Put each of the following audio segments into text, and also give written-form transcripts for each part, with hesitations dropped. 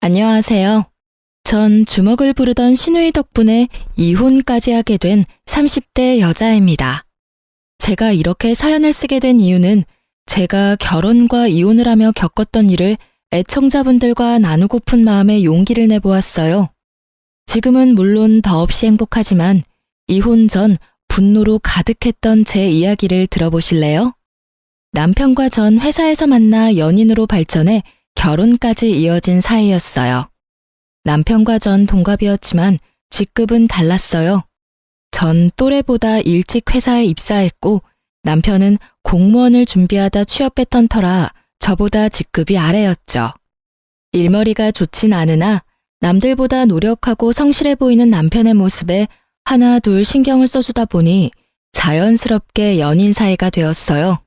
안녕하세요. 전 주먹을 부르던 시누이 덕분에 이혼까지 하게 된 30대 여자입니다. 제가 이렇게 사연을 쓰게 된 이유는 제가 결혼과 이혼을 하며 겪었던 일을 애청자분들과 나누고픈 마음에 용기를 내보았어요. 지금은 물론 더없이 행복하지만 이혼 전 분노로 가득했던 제 이야기를 들어보실래요? 남편과 전 회사에서 만나 연인으로 발전해 결혼까지 이어진 사이였어요. 남편과 전 동갑이었지만 직급은 달랐어요. 전 또래보다 일찍 회사에 입사했고 남편은 공무원을 준비하다 취업했던 터라 저보다 직급이 아래였죠. 일머리가 좋진 않으나 남들보다 노력하고 성실해 보이는 남편의 모습에 하나 둘 신경을 써주다 보니 자연스럽게 연인 사이가 되었어요.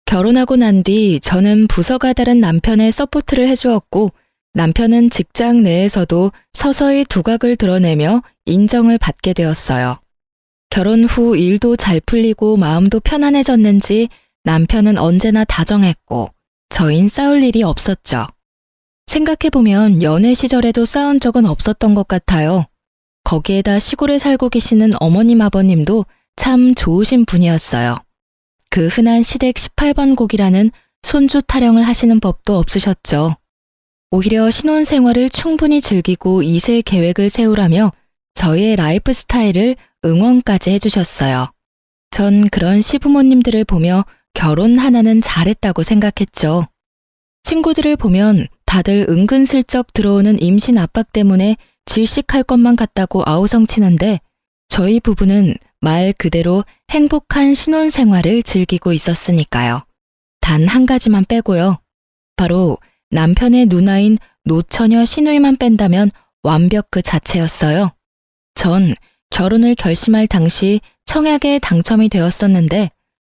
결혼하고 난 뒤 저는 부서가 다른 남편의 서포트를 해주었고 남편은 직장 내에서도 서서히 두각을 드러내며 인정을 받게 되었어요. 결혼 후 일도 잘 풀리고 마음도 편안해졌는지 남편은 언제나 다정했고 저흰 싸울 일이 없었죠. 생각해보면 연애 시절에도 싸운 적은 없었던 것 같아요. 거기에다 시골에 살고 계시는 어머님 아버님도 참 좋으신 분이었어요. 그 흔한 시댁 18번 곡이라는 손주 타령을 하시는 법도 없으셨죠. 오히려 신혼생활을 충분히 즐기고 2세 계획을 세우라며 저희의 라이프 스타일을 응원까지 해주셨어요. 전 그런 시부모님들을 보며 결혼 하나는 잘했다고 생각했죠. 친구들을 보면 다들 은근슬쩍 들어오는 임신 압박 때문에 질식할 것만 같다고 아우성치는데 저희 부부는 말 그대로 행복한 신혼생활을 즐기고 있었으니까요. 단 한 가지만 빼고요. 바로 남편의 누나인 노처녀 시누이만 뺀다면 완벽 그 자체였어요. 전 결혼을 결심할 당시 청약에 당첨이 되었었는데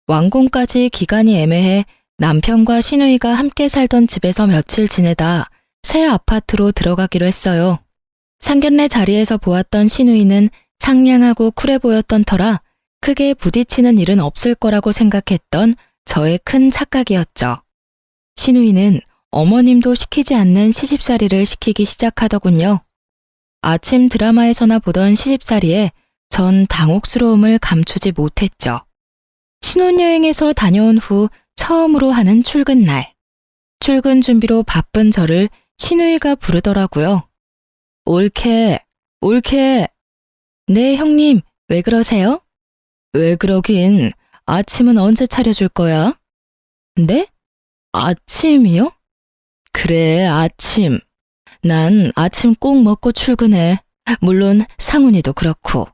완공까지 기간이 애매해 남편과 시누이가 함께 살던 집에서 며칠 지내다 새 아파트로 들어가기로 했어요. 상견례 자리에서 보았던 시누이는 상냥하고 쿨해 보였던 터라 크게 부딪히는 일은 없을 거라고 생각했던 저의 큰 착각이었죠. 시누이는 어머님도 시키지 않는 시집살이를 시키기 시작하더군요. 아침 드라마에서나 보던 시집살이에 전 당혹스러움을 감추지 못했죠. 신혼여행에서 다녀온 후 처음으로 하는 출근날. 출근 준비로 바쁜 저를 시누이가 부르더라고요. 옳게, 옳게. 네, 형님, 왜 그러세요? 왜 그러긴, 아침은 언제 차려줄 거야? 네? 아침이요? 그래, 아침. 난 아침 꼭 먹고 출근해. 물론 상훈이도 그렇고.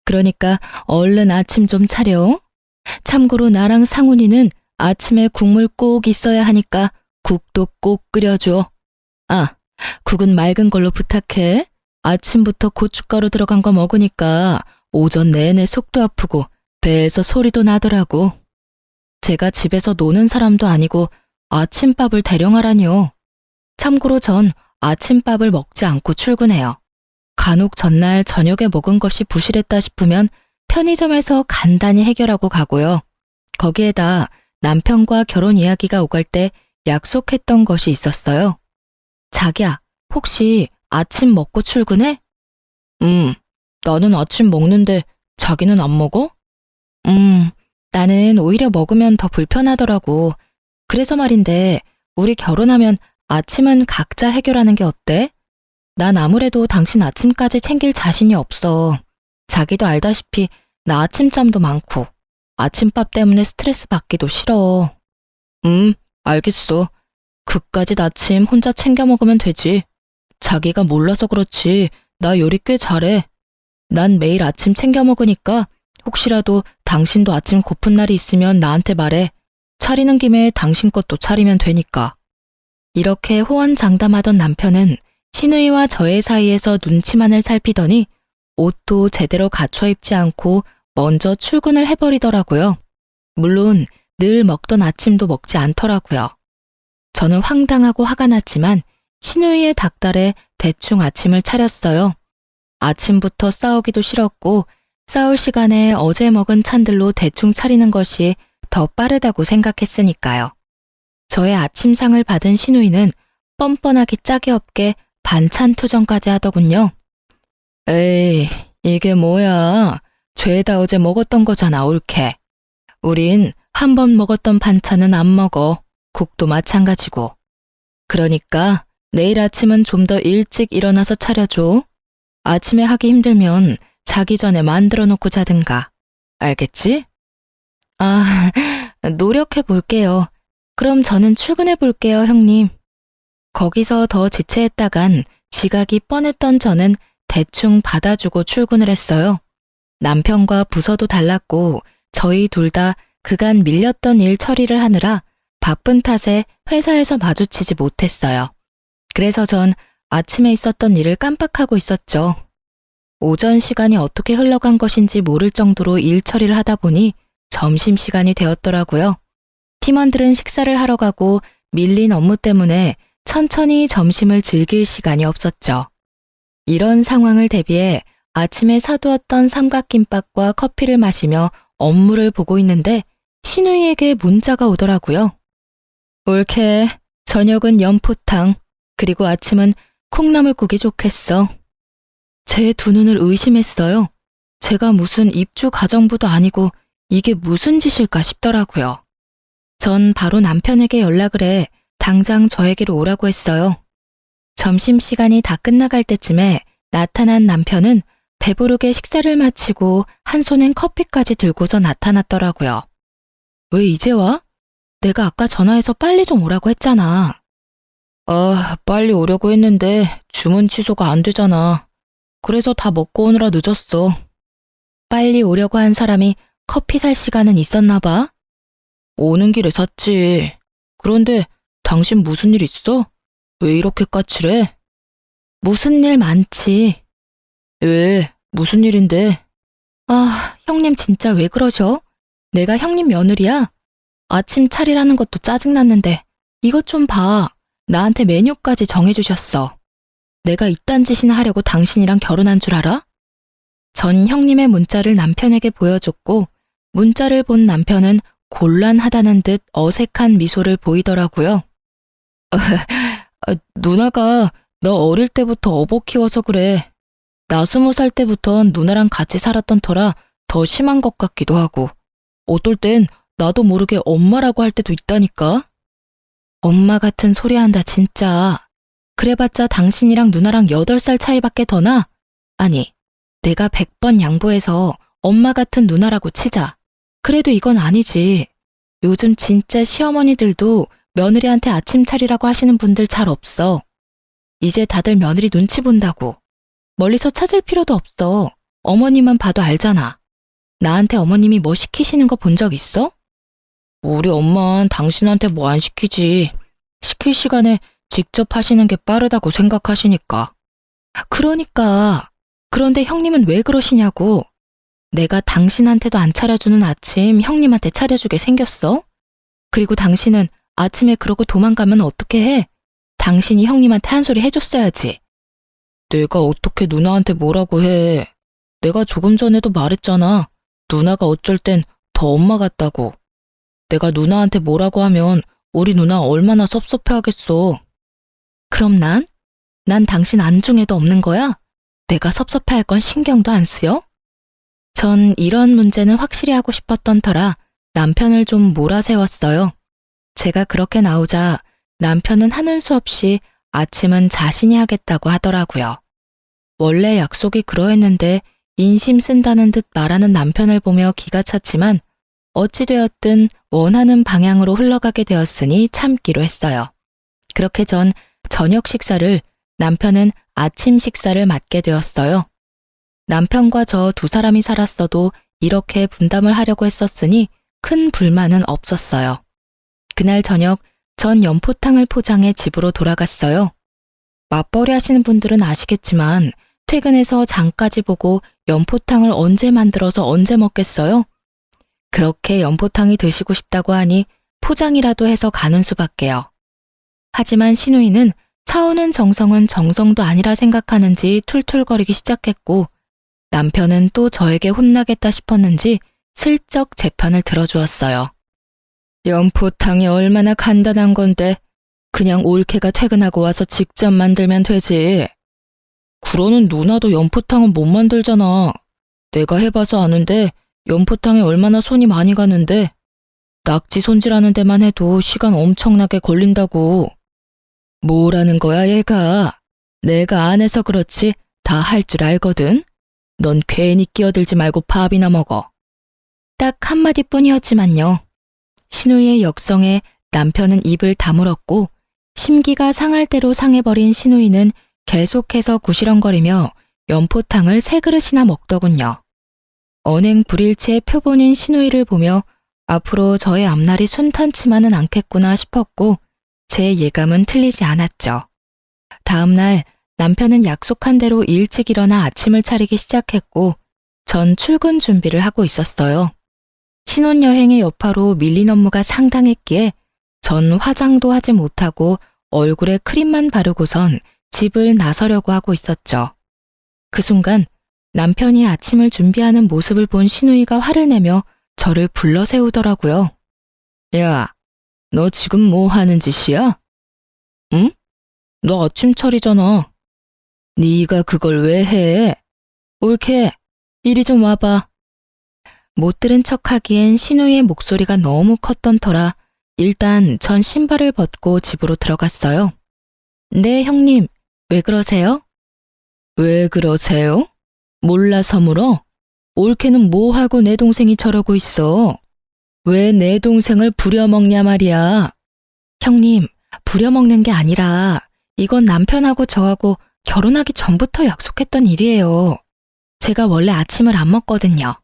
그러니까 얼른 아침 좀 차려. 참고로 나랑 상훈이는 아침에 국물 꼭 있어야 하니까 국도 꼭 끓여줘. 아, 국은 맑은 걸로 부탁해. 아침부터 고춧가루 들어간 거 먹으니까 오전 내내 속도 아프고 배에서 소리도 나더라고. 제가 집에서 노는 사람도 아니고 아침밥을 대령하라니요. 참고로 전 아침밥을 먹지 않고 출근해요. 간혹 전날 저녁에 먹은 것이 부실했다 싶으면 편의점에서 간단히 해결하고 가고요. 거기에다 남편과 결혼 이야기가 오갈 때 약속했던 것이 있었어요. 자기야, 혹시 아침 먹고 출근해? 나는 아침 먹는데 자기는 안 먹어? 나는 오히려 먹으면 더 불편하더라고. 그래서 말인데 우리 결혼하면 아침은 각자 해결하는 게 어때? 난 아무래도 당신 아침까지 챙길 자신이 없어. 자기도 알다시피 나 아침잠도 많고 아침밥 때문에 스트레스 받기도 싫어. 알겠어. 그까짓 아침 혼자 챙겨 먹으면 되지. 자기가 몰라서 그렇지 나 요리 꽤 잘해. 난 매일 아침 챙겨 먹으니까 혹시라도 당신도 아침 고픈 날이 있으면 나한테 말해. 차리는 김에 당신 것도 차리면 되니까. 이렇게 호언장담하던 남편은 시누이와 저의 사이에서 눈치만을 살피더니 옷도 제대로 갖춰 입지 않고 먼저 출근을 해버리더라고요. 물론 늘 먹던 아침도 먹지 않더라고요. 저는 황당하고 화가 났지만 시누이의 닥달에 대충 아침을 차렸어요. 아침부터 싸우기도 싫었고 싸울 시간에 어제 먹은 찬들로 대충 차리는 것이 더 빠르다고 생각했으니까요. 저의 아침상을 받은 시누이는 뻔뻔하기 짝이 없게 반찬 투정까지 하더군요. 에이, 이게 뭐야. 죄다 어제 먹었던 거잖아, 옳게. 우린 한 번 먹었던 반찬은 안 먹어. 국도 마찬가지고. 그러니까 내일 아침은 좀 더 일찍 일어나서 차려줘. 아침에 하기 힘들면 자기 전에 만들어 놓고 자든가. 알겠지? 아, 노력해 볼게요. 그럼 저는 출근해 볼게요, 형님. 거기서 더 지체했다간 지각이 뻔했던 저는 대충 받아주고 출근을 했어요. 남편과 부서도 달랐고 저희 둘 다 그간 밀렸던 일 처리를 하느라 바쁜 탓에 회사에서 마주치지 못했어요. 그래서 전 아침에 있었던 일을 깜빡하고 있었죠. 오전 시간이 어떻게 흘러간 것인지 모를 정도로 일 처리를 하다 보니 점심시간이 되었더라고요. 팀원들은 식사를 하러 가고 밀린 업무 때문에 천천히 점심을 즐길 시간이 없었죠. 이런 상황을 대비해 아침에 사두었던 삼각김밥과 커피를 마시며 업무를 보고 있는데 신우이에게 문자가 오더라고요. 옳게, 저녁은 연포탕, 그리고 아침은 콩나물국이 좋겠어. 제 두 눈을 의심했어요. 제가 무슨 입주 가정부도 아니고 이게 무슨 짓일까 싶더라고요. 전 바로 남편에게 연락을 해 당장 저에게로 오라고 했어요. 점심시간이 다 끝나갈 때쯤에 나타난 남편은 배부르게 식사를 마치고 한 손엔 커피까지 들고서 나타났더라고요. 왜 이제 와? 내가 아까 전화해서 빨리 좀 오라고 했잖아. 빨리 오려고 했는데 주문 취소가 안 되잖아. 그래서 다 먹고 오느라 늦었어. 빨리 오려고 한 사람이 커피 살 시간은 있었나 봐? 오는 길에 샀지. 그런데 당신 무슨 일 있어? 왜 이렇게 까칠해? 무슨 일 많지. 왜? 무슨 일인데? 아, 형님 진짜 왜 그러셔? 내가 형님 며느리야? 아침 차리라는 것도 짜증났는데 이것 좀 봐. 나한테 메뉴까지 정해주셨어. 내가 이딴 짓이나 하려고 당신이랑 결혼한 줄 알아? 전 형님의 문자를 남편에게 보여줬고 문자를 본 남편은 곤란하다는 듯 어색한 미소를 보이더라고요. 누나가 너 어릴 때부터 어복 키워서 그래. 나 20살 때부턴 누나랑 같이 살았던 터라 더 심한 것 같기도 하고 어떨 땐 나도 모르게 엄마라고 할 때도 있다니까. 엄마 같은 소리 한다 진짜. 그래봤자 당신이랑 누나랑 8살 차이밖에 더 나? 아니, 내가 100번 양보해서 엄마 같은 누나라고 치자. 그래도 이건 아니지. 요즘 진짜 시어머니들도 며느리한테 아침 차리라고 하시는 분들 잘 없어. 이제 다들 며느리 눈치 본다고. 멀리서 찾을 필요도 없어. 어머니만 봐도 알잖아. 나한테 어머님이 뭐 시키시는 거 본 적 있어? 우리 엄마는 당신한테 뭐 안 시키지. 시킬 시간에 직접 하시는 게 빠르다고 생각하시니까. 그러니까. 그런데 형님은 왜 그러시냐고. 내가 당신한테도 안 차려주는 아침 형님한테 차려주게 생겼어? 그리고 당신은 아침에 그러고 도망가면 어떻게 해? 당신이 형님한테 한 소리 해줬어야지. 내가 어떻게 누나한테 뭐라고 해. 내가 조금 전에도 말했잖아. 누나가 어쩔 땐 더 엄마 같다고. 내가 누나한테 뭐라고 하면 우리 누나 얼마나 섭섭해하겠어. 그럼 난 당신 안중에도 없는 거야? 내가 섭섭해할 건 신경도 안 쓰여? 전 이런 문제는 확실히 하고 싶었던 터라 남편을 좀 몰아세웠어요. 제가 그렇게 나오자 남편은 하는 수 없이 아침은 자신이 하겠다고 하더라고요. 원래 약속이 그러했는데 인심 쓴다는 듯 말하는 남편을 보며 기가 찼지만 어찌되었든 원하는 방향으로 흘러가게 되었으니 참기로 했어요. 그렇게 전 저녁 식사를, 남편은 아침 식사를 맡게 되었어요. 남편과 저 두 사람이 살았어도 이렇게 분담을 하려고 했었으니 큰 불만은 없었어요. 그날 저녁 전 연포탕을 포장해 집으로 돌아갔어요. 맞벌이 하시는 분들은 아시겠지만 퇴근해서 장까지 보고 연포탕을 언제 만들어서 언제 먹겠어요? 그렇게 연포탕이 드시고 싶다고 하니 포장이라도 해서 가는 수밖에요. 하지만 신우이는 사오는 정성은 정성도 아니라 생각하는지 툴툴거리기 시작했고 남편은 또 저에게 혼나겠다 싶었는지 슬쩍 제 편을 들어주었어요. 연포탕이 얼마나 간단한 건데 그냥 올케가 퇴근하고 와서 직접 만들면 되지. 그러는 누나도 연포탕은 못 만들잖아. 내가 해봐서 아는데 연포탕에 얼마나 손이 많이 가는데 낙지 손질하는 데만 해도 시간 엄청나게 걸린다고. 뭐라는 거야 얘가. 내가 안 해서 그렇지 다 할 줄 알거든. 넌 괜히 끼어들지 말고 밥이나 먹어. 딱 한마디뿐이었지만요. 신우이의 역성에 남편은 입을 다물었고 심기가 상할 대로 상해버린 신우이는 계속해서 구시렁거리며 연포탕을 3그릇이나 먹더군요. 언행 불일치의 표본인 신우이를 보며 앞으로 저의 앞날이 순탄치만은 않겠구나 싶었고 제 예감은 틀리지 않았죠. 다음 날 남편은 약속한 대로 일찍 일어나 아침을 차리기 시작했고 전 출근 준비를 하고 있었어요. 신혼여행의 여파로 밀린 업무가 상당했기에 전 화장도 하지 못하고 얼굴에 크림만 바르고선 집을 나서려고 하고 있었죠. 그 순간 남편이 아침을 준비하는 모습을 본 신우이가 화를 내며 저를 불러 세우더라고요. 야, 너 지금 뭐 하는 짓이야? 응? 너 아침 차리잖아. 네가 그걸 왜 해? 올케, 이리 좀 와봐. 못 들은 척하기엔 신우이의 목소리가 너무 컸던 터라 일단 전 신발을 벗고 집으로 들어갔어요. 네, 형님. 왜 그러세요? 왜 그러세요? 몰라서 물어? 올케는 뭐하고 내 동생이 저러고 있어? 왜 내 동생을 부려먹냐 말이야? 형님, 부려먹는 게 아니라 이건 남편하고 저하고 결혼하기 전부터 약속했던 일이에요. 제가 원래 아침을 안 먹거든요.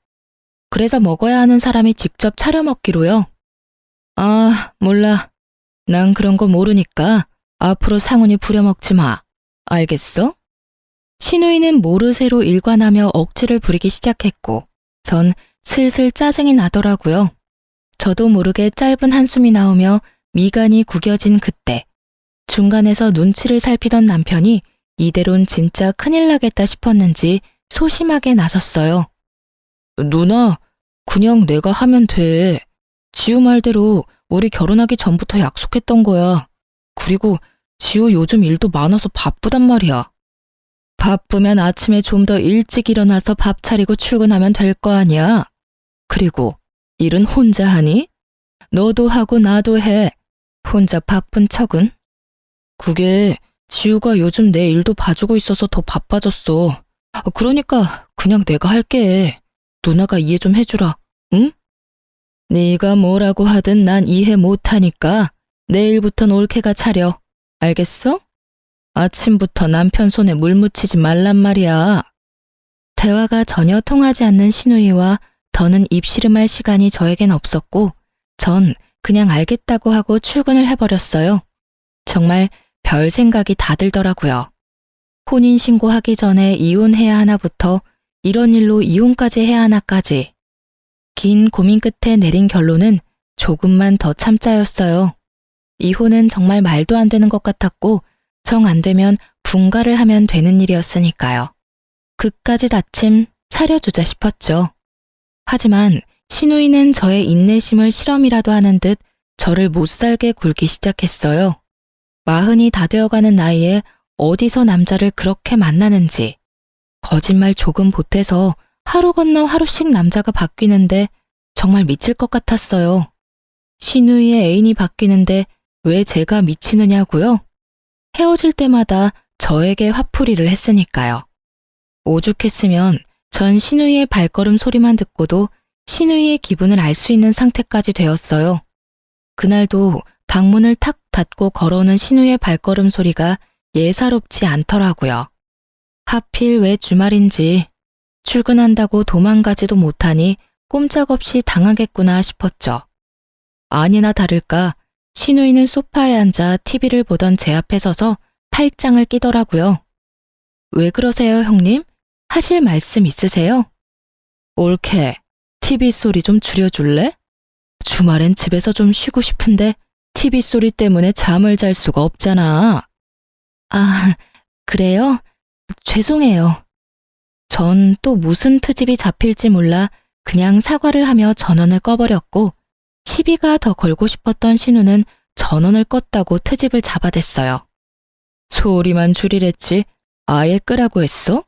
그래서 먹어야 하는 사람이 직접 차려 먹기로요. 아, 몰라. 난 그런 거 모르니까 앞으로 상훈이 부려먹지 마. 알겠어? 신우이는 모르쇠로 일관하며 억지를 부리기 시작했고 전 슬슬 짜증이 나더라고요. 저도 모르게 짧은 한숨이 나오며 미간이 구겨진 그때 중간에서 눈치를 살피던 남편이 이대론 진짜 큰일 나겠다 싶었는지 소심하게 나섰어요. 누나, 그냥 내가 하면 돼. 지우 말대로 우리 결혼하기 전부터 약속했던 거야. 그리고 지우 요즘 일도 많아서 바쁘단 말이야. 바쁘면 아침에 좀 더 일찍 일어나서 밥 차리고 출근하면 될 거 아니야. 그리고 일은 혼자 하니? 너도 하고 나도 해. 혼자 바쁜 척은? 그게 지우가 요즘 내 일도 봐주고 있어서 더 바빠졌어. 그러니까 그냥 내가 할게. 누나가 이해 좀 해주라. 응? 네가 뭐라고 하든 난 이해 못하니까 내일부턴 올케가 차려. 알겠어? 아침부터 남편 손에 물 묻히지 말란 말이야. 대화가 전혀 통하지 않는 신우이와 더는 입씨름할 시간이 저에겐 없었고 전 그냥 알겠다고 하고 출근을 해버렸어요. 정말 별 생각이 다 들더라고요. 혼인신고하기 전에 이혼해야 하나부터 이런 일로 이혼까지 해야 하나까지. 긴 고민 끝에 내린 결론은 조금만 더 참자였어요. 이혼은 정말 말도 안 되는 것 같았고 정 안 되면 분가를 하면 되는 일이었으니까요. 그까지 다침 차려주자 싶었죠. 하지만 신우이는 저의 인내심을 실험이라도 하는 듯 저를 못살게 굴기 시작했어요. 40이 다 되어가는 나이에 어디서 남자를 그렇게 만나는지. 거짓말 조금 보태서 하루 건너 하루씩 남자가 바뀌는데 정말 미칠 것 같았어요. 신우이의 애인이 바뀌는데 왜 제가 미치느냐고요? 헤어질 때마다 저에게 화풀이를 했으니까요. 오죽했으면 전 신우이의 발걸음 소리만 듣고도 신우이의 기분을 알 수 있는 상태까지 되었어요. 그날도 방문을 탁 닫고 걸어오는 신우이의 발걸음 소리가 예사롭지 않더라고요. 하필 왜 주말인지 출근한다고 도망가지도 못하니 꼼짝없이 당하겠구나 싶었죠. 아니나 다를까 신우이는 소파에 앉아 TV를 보던 제 앞에 서서 팔짱을 끼더라고요. 왜 그러세요, 형님? 하실 말씀 있으세요? 올케, TV 소리 좀 줄여줄래? 주말엔 집에서 좀 쉬고 싶은데 TV 소리 때문에 잠을 잘 수가 없잖아. 아, 그래요? 죄송해요. 전 또 무슨 트집이 잡힐지 몰라 그냥 사과를 하며 전원을 꺼버렸고 시비가 더 걸고 싶었던 신우는 전원을 껐다고 트집을 잡아댔어요. 소리만 줄이랬지 아예 끄라고 했어?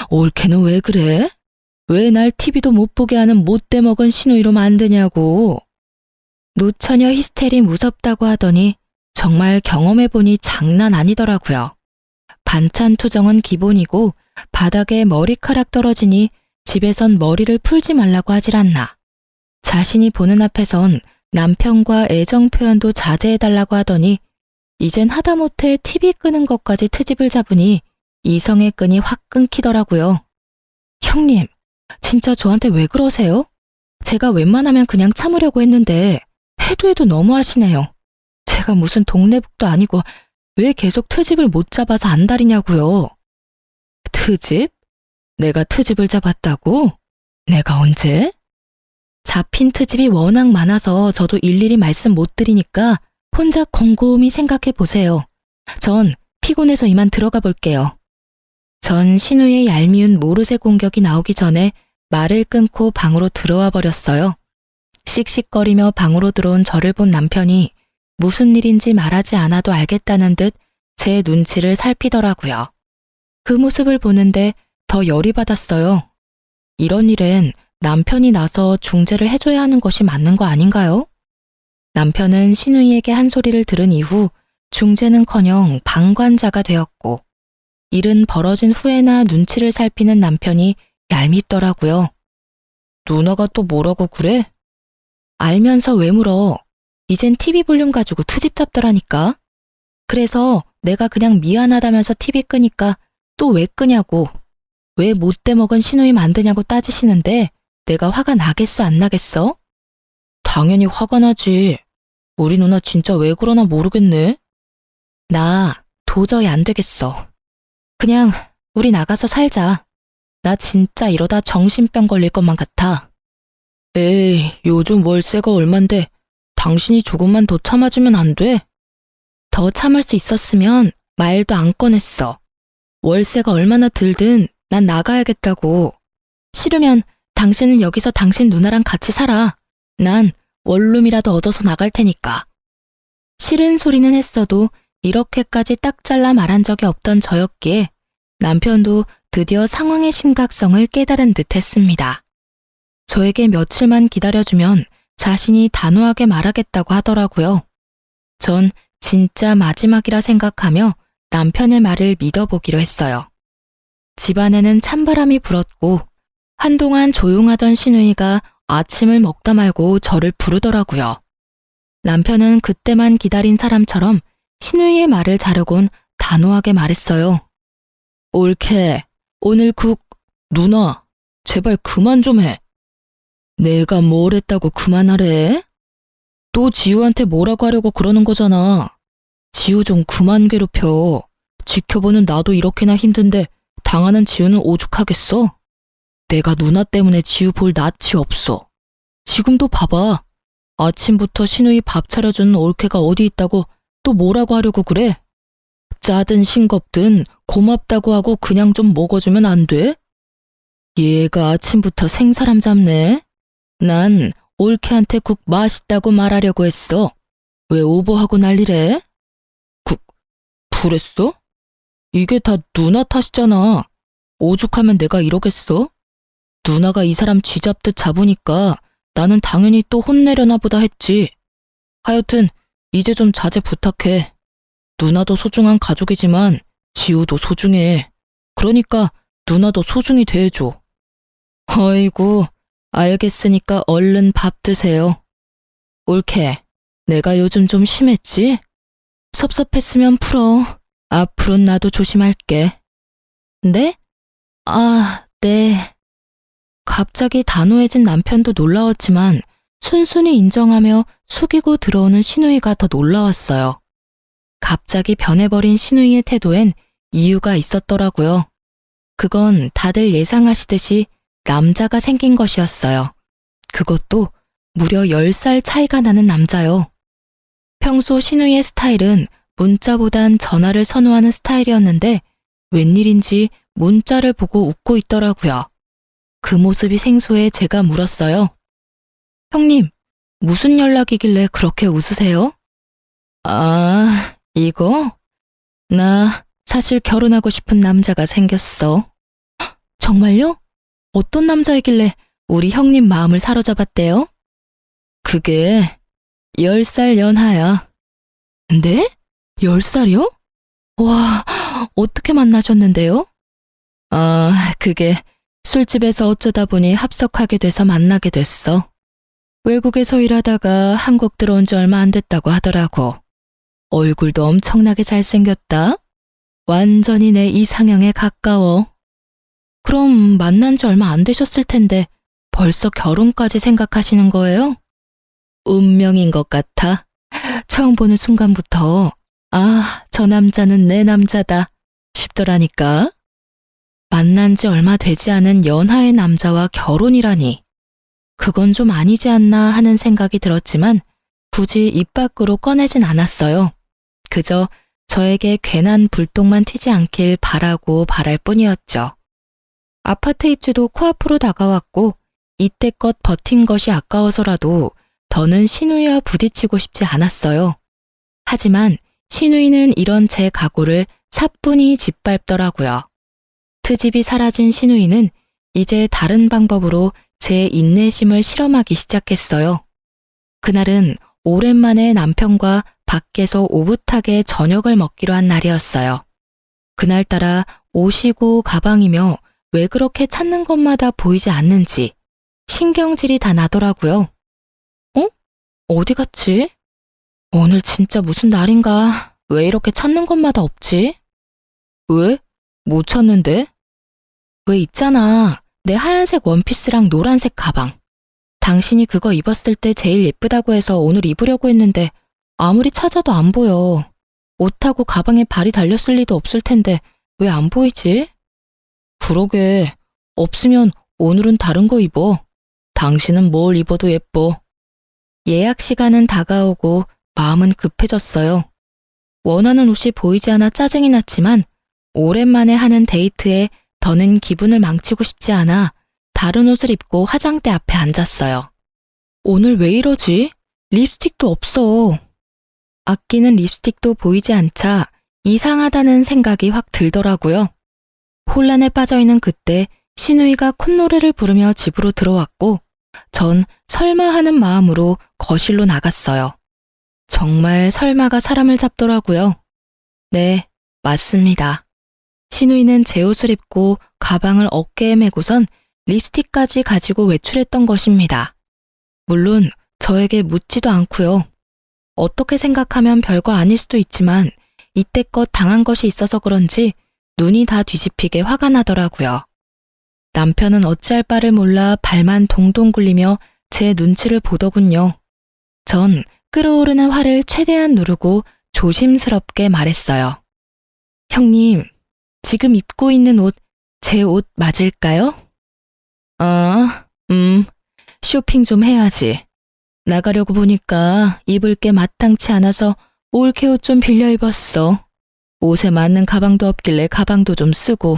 올케는 왜 그래? 왜 날 TV도 못 보게 하는 못돼 먹은 시누이로 만드냐고. 노처녀 히스테리 무섭다고 하더니 정말 경험해보니 장난 아니더라고요. 반찬 투정은 기본이고 바닥에 머리카락 떨어지니 집에선 머리를 풀지 말라고 하질 않나. 자신이 보는 앞에선 남편과 애정 표현도 자제해달라고 하더니 이젠 하다못해 TV 끄는 것까지 트집을 잡으니 이성의 끈이 확 끊기더라고요. 형님, 진짜 저한테 왜 그러세요? 제가 웬만하면 그냥 참으려고 했는데 해도 너무하시네요. 제가 무슨 동네북도 아니고 왜 계속 트집을 못 잡아서 안달이냐고요. 트집? 내가 트집을 잡았다고? 내가 언제? 잡힌 트집이 워낙 많아서 저도 일일이 말씀 못 드리니까 혼자 곰곰이 생각해 보세요. 전 피곤해서 이만 들어가 볼게요. 전 신우의 얄미운 모르쇠 공격이 나오기 전에 말을 끊고 방으로 들어와 버렸어요. 씩씩거리며 방으로 들어온 저를 본 남편이 무슨 일인지 말하지 않아도 알겠다는 듯 제 눈치를 살피더라고요. 그 모습을 보는데 더 열이 받았어요. 이런 일엔 남편이 나서 중재를 해줘야 하는 것이 맞는 거 아닌가요? 남편은 신우이에게 한 소리를 들은 이후 중재는커녕 방관자가 되었고 일은 벌어진 후에나 눈치를 살피는 남편이 얄밉더라고요. 누나가 또 뭐라고 그래? 알면서 왜 물어? 이젠 TV 볼륨 가지고 트집 잡더라니까. 그래서 내가 그냥 미안하다면서 TV 끄니까 또 왜 끄냐고. 왜 못돼 먹은 시누이 만드냐고 따지시는데 내가 화가 나겠어 안 나겠어? 당연히 화가 나지. 우리 누나 진짜 왜 그러나 모르겠네. 나 도저히 안 되겠어. 그냥 우리 나가서 살자. 나 진짜 이러다 정신병 걸릴 것만 같아. 에이, 요즘 월세가 얼만데 당신이 조금만 더 참아주면 안 돼? 더 참을 수 있었으면 말도 안 꺼냈어. 월세가 얼마나 들든 난 나가야겠다고. 싫으면 당신은 여기서 당신 누나랑 같이 살아. 난 원룸이라도 얻어서 나갈 테니까. 싫은 소리는 했어도 이렇게까지 딱 잘라 말한 적이 없던 저였기에 남편도 드디어 상황의 심각성을 깨달은 듯 했습니다. 저에게 며칠만 기다려주면 자신이 단호하게 말하겠다고 하더라고요. 전 진짜 마지막이라 생각하며 남편의 말을 믿어보기로 했어요. 집안에는 찬바람이 불었고 한동안 조용하던 시누이가 아침을 먹다 말고 저를 부르더라고요. 남편은 그때만 기다린 사람처럼 시누이의 말을 자르곤 단호하게 말했어요. 올케, 오늘 누나, 제발 그만 좀 해. 내가 뭘 했다고 그만하래? 또 지우한테 뭐라고 하려고 그러는 거잖아. 지우 좀 그만 괴롭혀. 지켜보는 나도 이렇게나 힘든데 당하는 지우는 오죽하겠어? 내가 누나 때문에 지우 볼 낯이 없어. 지금도 봐봐. 아침부터 시누이 밥 차려주는 올케가 어디 있다고 또 뭐라고 하려고 그래? 짜든 싱겁든 고맙다고 하고 그냥 좀 먹어주면 안 돼? 얘가 아침부터 생사람 잡네. 난 올케한테 국 맛있다고 말하려고 했어. 왜 오버하고 난리래? 그랬어? 이게 다 누나 탓이잖아. 오죽하면 내가 이러겠어? 누나가 이 사람 쥐잡듯 잡으니까 나는 당연히 또 혼내려나 보다 했지. 하여튼 이제 좀 자제 부탁해. 누나도 소중한 가족이지만 지우도 소중해. 그러니까 누나도 소중히 대해줘. 어이구, 알겠으니까 얼른 밥 드세요. 올케, 내가 요즘 좀 심했지? 섭섭했으면 풀어. 앞으론 나도 조심할게. 네? 아, 네. 갑자기 단호해진 남편도 놀라웠지만 순순히 인정하며 숙이고 들어오는 시누이가 더 놀라웠어요. 갑자기 변해버린 시누이의 태도엔 이유가 있었더라고요. 그건 다들 예상하시듯이 남자가 생긴 것이었어요. 그것도 무려 10살 차이가 나는 남자요. 평소 시누이의 스타일은 문자보단 전화를 선호하는 스타일이었는데 웬일인지 문자를 보고 웃고 있더라고요. 그 모습이 생소해 제가 물었어요. 형님, 무슨 연락이길래 그렇게 웃으세요? 아, 이거? 나 사실 결혼하고 싶은 남자가 생겼어. 정말요? 어떤 남자이길래 우리 형님 마음을 사로잡았대요? 그게 10살 연하야. 네? 10살이요? 와, 어떻게 만나셨는데요? 그게 술집에서 어쩌다 보니 합석하게 돼서 만나게 됐어. 외국에서 일하다가 한국 들어온 지 얼마 안 됐다고 하더라고. 얼굴도 엄청나게 잘생겼다. 완전히 내 이상형에 가까워. 그럼 만난 지 얼마 안 되셨을 텐데 벌써 결혼까지 생각하시는 거예요? 운명인 것 같아. 처음 보는 순간부터 저 남자는 내 남자다 싶더라니까. 만난 지 얼마 되지 않은 연하의 남자와 결혼이라니. 그건 좀 아니지 않나 하는 생각이 들었지만 굳이 입 밖으로 꺼내진 않았어요. 그저 저에게 괜한 불똥만 튀지 않길 바라고 바랄 뿐이었죠. 아파트 입주도 코앞으로 다가왔고 이때껏 버틴 것이 아까워서라도 더는 신우이와 부딪히고 싶지 않았어요. 하지만 신우이는 이런 제 각오를 사뿐히 짓밟더라고요. 트집이 사라진 신우이는 이제 다른 방법으로 제 인내심을 실험하기 시작했어요. 그날은 오랜만에 남편과 밖에서 오붓하게 저녁을 먹기로 한 날이었어요. 그날따라 옷이고 가방이며 왜 그렇게 찾는 것마다 보이지 않는지 신경질이 다 나더라고요. 어디 갔지? 오늘 진짜 무슨 날인가? 왜 이렇게 찾는 것마다 없지? 왜? 못 찾는데? 왜 있잖아. 내 하얀색 원피스랑 노란색 가방. 당신이 그거 입었을 때 제일 예쁘다고 해서 오늘 입으려고 했는데 아무리 찾아도 안 보여. 옷하고 가방에 발이 달렸을 리도 없을 텐데 왜 안 보이지? 그러게. 없으면 오늘은 다른 거 입어. 당신은 뭘 입어도 예뻐. 예약 시간은 다가오고 마음은 급해졌어요. 원하는 옷이 보이지 않아 짜증이 났지만 오랜만에 하는 데이트에 더는 기분을 망치고 싶지 않아 다른 옷을 입고 화장대 앞에 앉았어요. 오늘 왜 이러지? 립스틱도 없어. 아끼는 립스틱도 보이지 않자 이상하다는 생각이 확 들더라고요. 혼란에 빠져있는 그때 신우이가 콧노래를 부르며 집으로 들어왔고 전 설마 하는 마음으로 거실로 나갔어요. 정말 설마가 사람을 잡더라고요. 네, 맞습니다. 신우이는 제 옷을 입고 가방을 어깨에 메고선 립스틱까지 가지고 외출했던 것입니다. 물론 저에게 묻지도 않고요. 어떻게 생각하면 별거 아닐 수도 있지만 이때껏 당한 것이 있어서 그런지 눈이 다 뒤집히게 화가 나더라고요. 남편은 어찌할 바를 몰라 발만 동동 굴리며 제 눈치를 보더군요. 전 끓어오르는 화를 최대한 누르고 조심스럽게 말했어요. 형님, 지금 입고 있는 옷, 제 옷 맞을까요? 쇼핑 좀 해야지. 나가려고 보니까 입을 게 마땅치 않아서 올케 옷 좀 빌려 입었어. 옷에 맞는 가방도 없길래 가방도 좀 쓰고.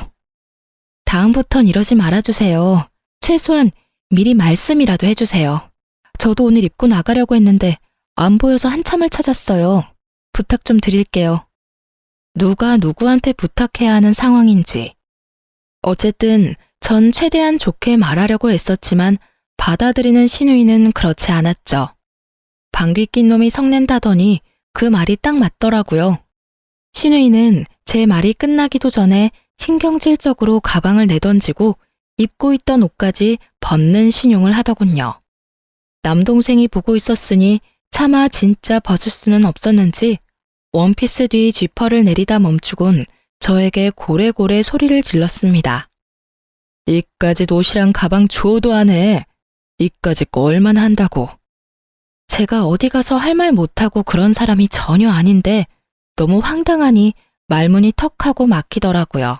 다음부턴 이러지 말아주세요. 최소한 미리 말씀이라도 해주세요. 저도 오늘 입고 나가려고 했는데 안 보여서 한참을 찾았어요. 부탁 좀 드릴게요. 누가 누구한테 부탁해야 하는 상황인지. 어쨌든 전 최대한 좋게 말하려고 애썼지만 받아들이는 신우이는 그렇지 않았죠. 방귀 낀 놈이 성낸다더니 그 말이 딱 맞더라고요. 신우이는 제 말이 끝나기도 전에 신경질적으로 가방을 내던지고 입고 있던 옷까지 벗는 신용을 하더군요. 남동생이 보고 있었으니 차마 진짜 벗을 수는 없었는지 원피스 뒤 지퍼를 내리다 멈추곤 저에게 고래고래 소리를 질렀습니다. 이까짓 옷이랑 가방 줘도 안 해. 이까짓 거 얼마나 한다고. 제가 어디 가서 할 말 못하고 그런 사람이 전혀 아닌데 너무 황당하니 말문이 턱하고 막히더라고요.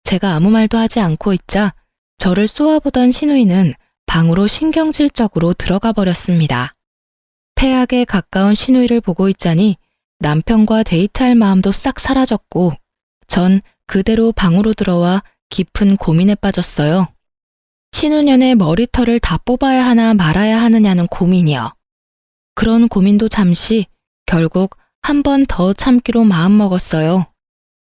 제가 아무 말도 하지 않고 있자 저를 쏘아보던 신우이는 방으로 신경질적으로 들어가 버렸습니다. 폐악에 가까운 신우이를 보고 있자니 남편과 데이트할 마음도 싹 사라졌고 전 그대로 방으로 들어와 깊은 고민에 빠졌어요. 신우년의 머리털을 다 뽑아야 하나 말아야 하느냐는 고민이요. 그런 고민도 잠시 결국 한 번 더 참기로 마음먹었어요.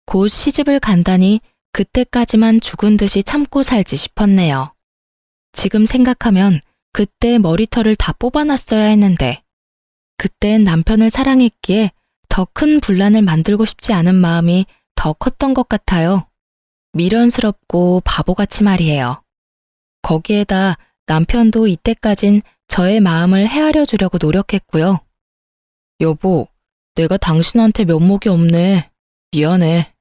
곧 시집을 간다니 그때까지만 죽은 듯이 참고 살지 싶었네요. 지금 생각하면 그때 머리털을 다 뽑아놨어야 했는데, 그땐 남편을 사랑했기에 더 큰 분란을 만들고 싶지 않은 마음이 더 컸던 것 같아요. 미련스럽고 바보같이 말이에요. 거기에다 남편도 이때까진 저의 마음을 헤아려 주려고 노력했고요. 여보, 내가 당신한테 면목이 없네. 미안해.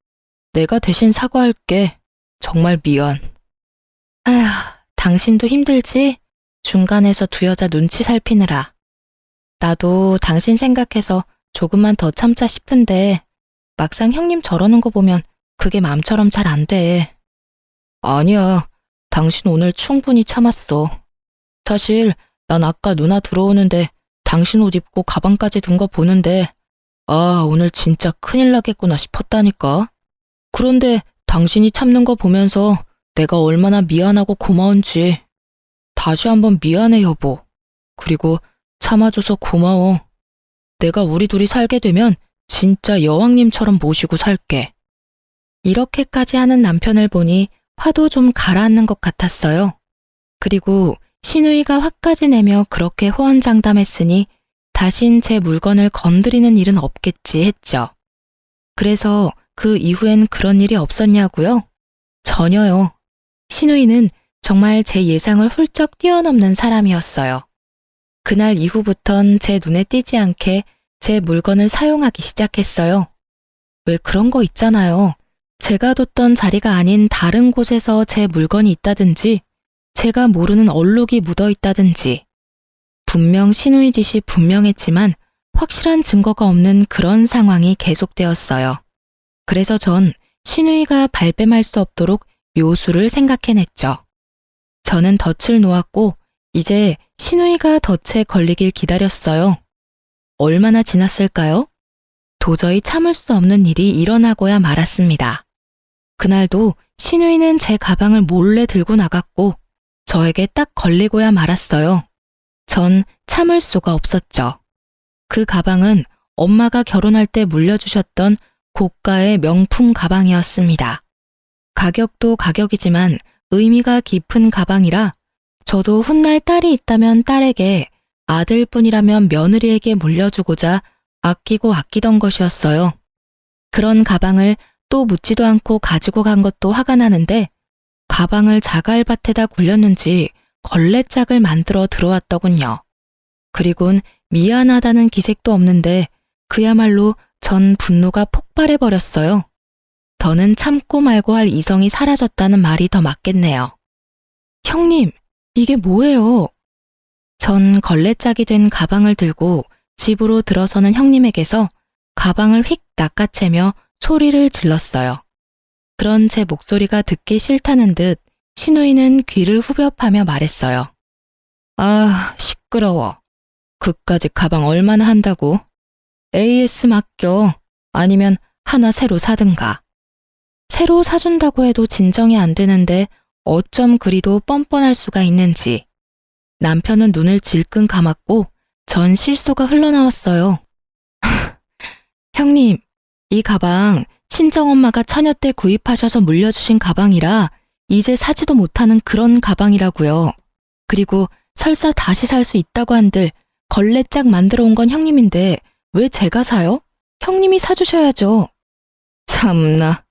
내가 대신 사과할게. 정말 미안. 아휴, 당신도 힘들지? 중간에서 두 여자 눈치 살피느라. 나도 당신 생각해서 조금만 더 참자 싶은데 막상 형님 저러는 거 보면 그게 맘처럼 잘 안 돼. 아니야. 당신 오늘 충분히 참았어. 사실 난 아까 누나 들어오는데 당신 옷 입고 가방까지 든 거 보는데 아, 오늘 진짜 큰일 나겠구나 싶었다니까. 그런데 당신이 참는 거 보면서 내가 얼마나 미안하고 고마운지. 다시 한번 미안해, 여보. 그리고 참아줘서 고마워. 내가 우리 둘이 살게 되면 진짜 여왕님처럼 모시고 살게. 이렇게까지 하는 남편을 보니 화도 좀 가라앉는 것 같았어요. 그리고 시누이가 화까지 내며 그렇게 호언장담했으니 다신 제 물건을 건드리는 일은 없겠지 했죠. 그래서 그 이후엔 그런 일이 없었냐고요? 전혀요. 시누이는 정말 제 예상을 훌쩍 뛰어넘는 사람이었어요. 그날 이후부턴 제 눈에 띄지 않게 제 물건을 사용하기 시작했어요. 왜 그런 거 있잖아요. 제가 뒀던 자리가 아닌 다른 곳에서 제 물건이 있다든지 제가 모르는 얼룩이 묻어 있다든지 분명 시누이 짓이 분명했지만 확실한 증거가 없는 그런 상황이 계속되었어요. 그래서 전 시누이가 발뺌할 수 없도록 묘수를 생각해냈죠. 저는 덫을 놓았고 이제 시누이가 덫에 걸리길 기다렸어요. 얼마나 지났을까요? 도저히 참을 수 없는 일이 일어나고야 말았습니다. 그날도 시누이는 제 가방을 몰래 들고 나갔고 저에게 딱 걸리고야 말았어요. 전 참을 수가 없었죠. 그 가방은 엄마가 결혼할 때 물려주셨던 고가의 명품 가방이었습니다. 가격도 가격이지만 의미가 깊은 가방이라 저도 훗날 딸이 있다면 딸에게, 아들뿐이라면 며느리에게 물려주고자 아끼고 아끼던 것이었어요. 그런 가방을 또 묻지도 않고 가지고 간 것도 화가 나는데 가방을 자갈밭에다 굴렸는지 걸레짝을 만들어 들어왔더군요. 그리곤 미안하다는 기색도 없는데 그야말로 전 분노가 폭발해버렸어요. 더는 참고 말고 할 이성이 사라졌다는 말이 더 맞겠네요. 형님, 이게 뭐예요? 전 걸레짝이 된 가방을 들고 집으로 들어서는 형님에게서 가방을 휙 낚아채며 소리를 질렀어요. 그런 제 목소리가 듣기 싫다는 듯 시누이는 귀를 후벼파며 말했어요. 아, 시끄러워. 그까짓 가방 얼마나 한다고? AS 맡겨. 아니면 하나 새로 사든가. 새로 사준다고 해도 진정이 안 되는데 어쩜 그리도 뻔뻔할 수가 있는지. 남편은 눈을 질끈 감았고 전 실소가 흘러나왔어요. 형님, 이 가방 친정엄마가 처녀 때 구입하셔서 물려주신 가방이라 이제 사지도 못하는 그런 가방이라고요. 그리고 설사 다시 살 수 있다고 한들 걸레짝 만들어 온 건 형님인데 왜 제가 사요? 형님이 사주셔야죠. 참나,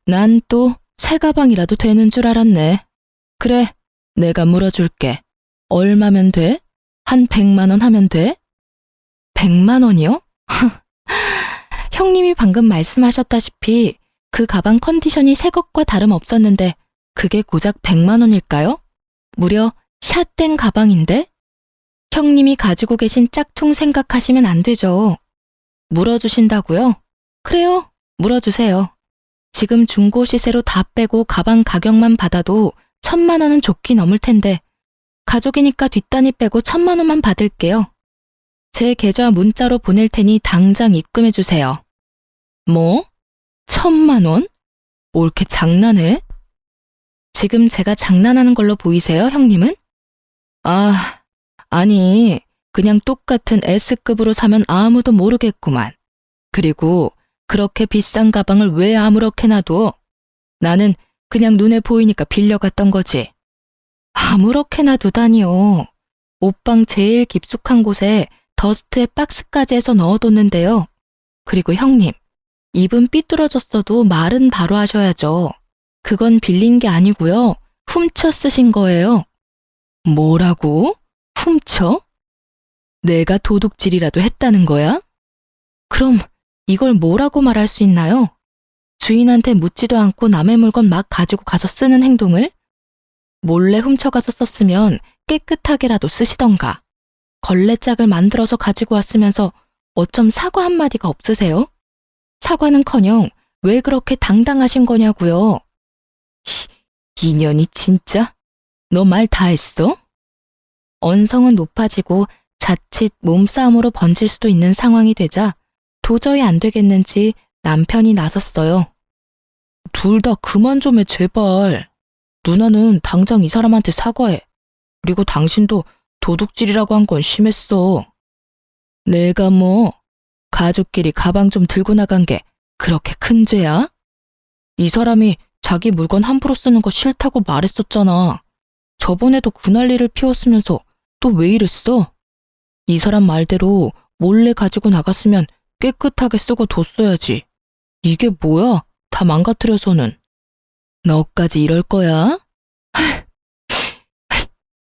난 또 새 가방이라도 되는 줄 알았네. 그래, 내가 물어줄게. 얼마면 돼? 한 100만 원 하면 돼? 100만 원이요? 형님이 방금 말씀하셨다시피 그 가방 컨디션이 새 것과 다름없었는데 그게 고작 100만 원일까요? 무려 샷된 가방인데? 형님이 가지고 계신 짝퉁 생각하시면 안 되죠. 물어주신다고요? 그래요, 물어주세요. 지금 중고 시세로 다 빼고 가방 가격만 받아도 1000만 원은 좋게 넘을 텐데 가족이니까 뒷단위 빼고 1000만 원만 받을게요. 제 계좌 문자로 보낼 테니 당장 입금해 주세요. 뭐? 1000만 원? 옳게 장난해? 지금 제가 장난하는 걸로 보이세요, 형님은? 아, 아니, 그냥 똑같은 S급으로 사면 아무도 모르겠구만. 그리고 그렇게 비싼 가방을 왜 아무렇게 놔둬? 나는 그냥 눈에 보이니까 빌려갔던 거지. 아무렇게나 두다니요. 옷방 제일 깊숙한 곳에 더스트에 박스까지 해서 넣어뒀는데요. 그리고 형님, 입은 삐뚤어졌어도 말은 바로 하셔야죠. 그건 빌린 게 아니고요. 훔쳐 쓰신 거예요. 뭐라고? 훔쳐? 내가 도둑질이라도 했다는 거야? 그럼 이걸 뭐라고 말할 수 있나요? 주인한테 묻지도 않고 남의 물건 막 가지고 가서 쓰는 행동을? 몰래 훔쳐가서 썼으면 깨끗하게라도 쓰시던가. 걸레짝을 만들어서 가지고 왔으면서 어쩜 사과 한마디가 없으세요? 사과는커녕 왜 그렇게 당당하신 거냐고요? 인연이 진짜? 너 말 다 했어? 언성은 높아지고 자칫 몸싸움으로 번질 수도 있는 상황이 되자 도저히 안 되겠는지 남편이 나섰어요. 둘 다 그만 좀 해, 제발. 누나는 당장 이 사람한테 사과해. 그리고 당신도 도둑질이라고 한 건 심했어. 내가 뭐 가족끼리 가방 좀 들고 나간 게 그렇게 큰 죄야? 이 사람이 자기 물건 함부로 쓰는 거 싫다고 말했었잖아. 저번에도 그 난리를 피웠으면서 또 왜 이랬어? 이 사람 말대로 몰래 가지고 나갔으면 깨끗하게 쓰고 뒀어야지. 이게 뭐야? 다 망가뜨려서는. 너까지 이럴 거야?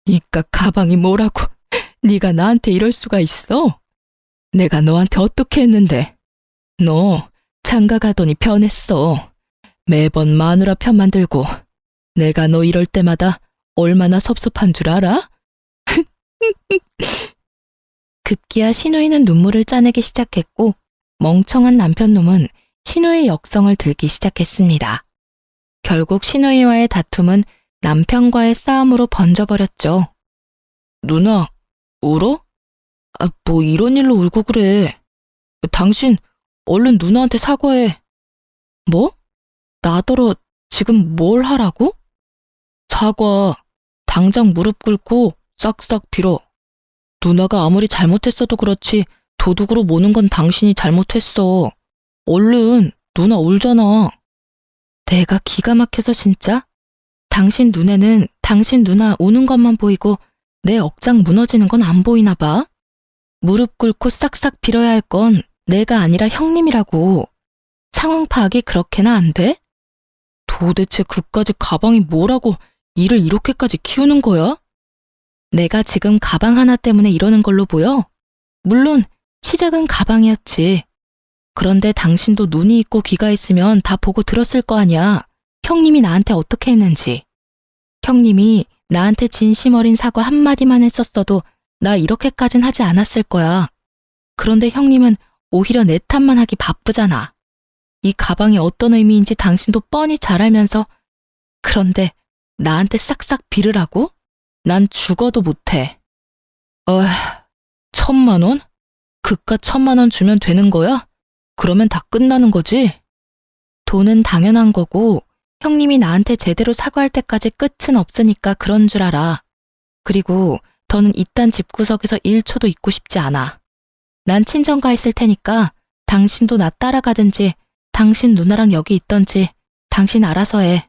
이깟 가방이 뭐라고? 네가 나한테 이럴 수가 있어? 내가 너한테 어떻게 했는데? 너 장가 가더니 변했어. 매번 마누라 편만 들고 내가 너 이럴 때마다 얼마나 섭섭한 줄 알아? 급기야 신우이는 눈물을 짜내기 시작했고 멍청한 남편놈은 신우이 역성을 들기 시작했습니다. 결국 신우이와의 다툼은 남편과의 싸움으로 번져버렸죠. 누나, 울어? 뭐 이런 일로 울고 그래. 당신 얼른 누나한테 사과해. 뭐? 나더러 지금 뭘 하라고? 사과, 당장 무릎 꿇고 싹싹 빌어. 누나가 아무리 잘못했어도 그렇지 도둑으로 모는 건 당신이 잘못했어. 얼른, 누나 울잖아. 내가 기가 막혀서 진짜? 당신 눈에는 당신 누나 우는 것만 보이고 내 억장 무너지는 건 안 보이나 봐. 무릎 꿇고 싹싹 빌어야 할 건 내가 아니라 형님이라고. 상황 파악이 그렇게나 안 돼? 도대체 그까짓 가방이 뭐라고 일을 이렇게까지 키우는 거야? 내가 지금 가방 하나 때문에 이러는 걸로 보여? 물론 시작은 가방이었지. 그런데 당신도 눈이 있고 귀가 있으면 다 보고 들었을 거 아니야. 형님이 나한테 어떻게 했는지. 형님이 나한테 진심 어린 사과 한마디만 했었어도 나 이렇게까진 하지 않았을 거야. 그런데 형님은 오히려 내 탓만 하기 바쁘잖아. 이 가방이 어떤 의미인지 당신도 뻔히 잘 알면서 그런데 나한테 싹싹 빌으라고? 난 죽어도 못해. 1,000만 원? 그깟 1,000만 원 주면 되는 거야? 그러면 다 끝나는 거지? 돈은 당연한 거고 형님이 나한테 제대로 사과할 때까지 끝은 없으니까 그런 줄 알아. 그리고 더는 이딴 집구석에서 1초도 있고 싶지 않아. 난 친정가 있을 테니까 당신도 나 따라가든지 당신 누나랑 여기 있던지 당신 알아서 해.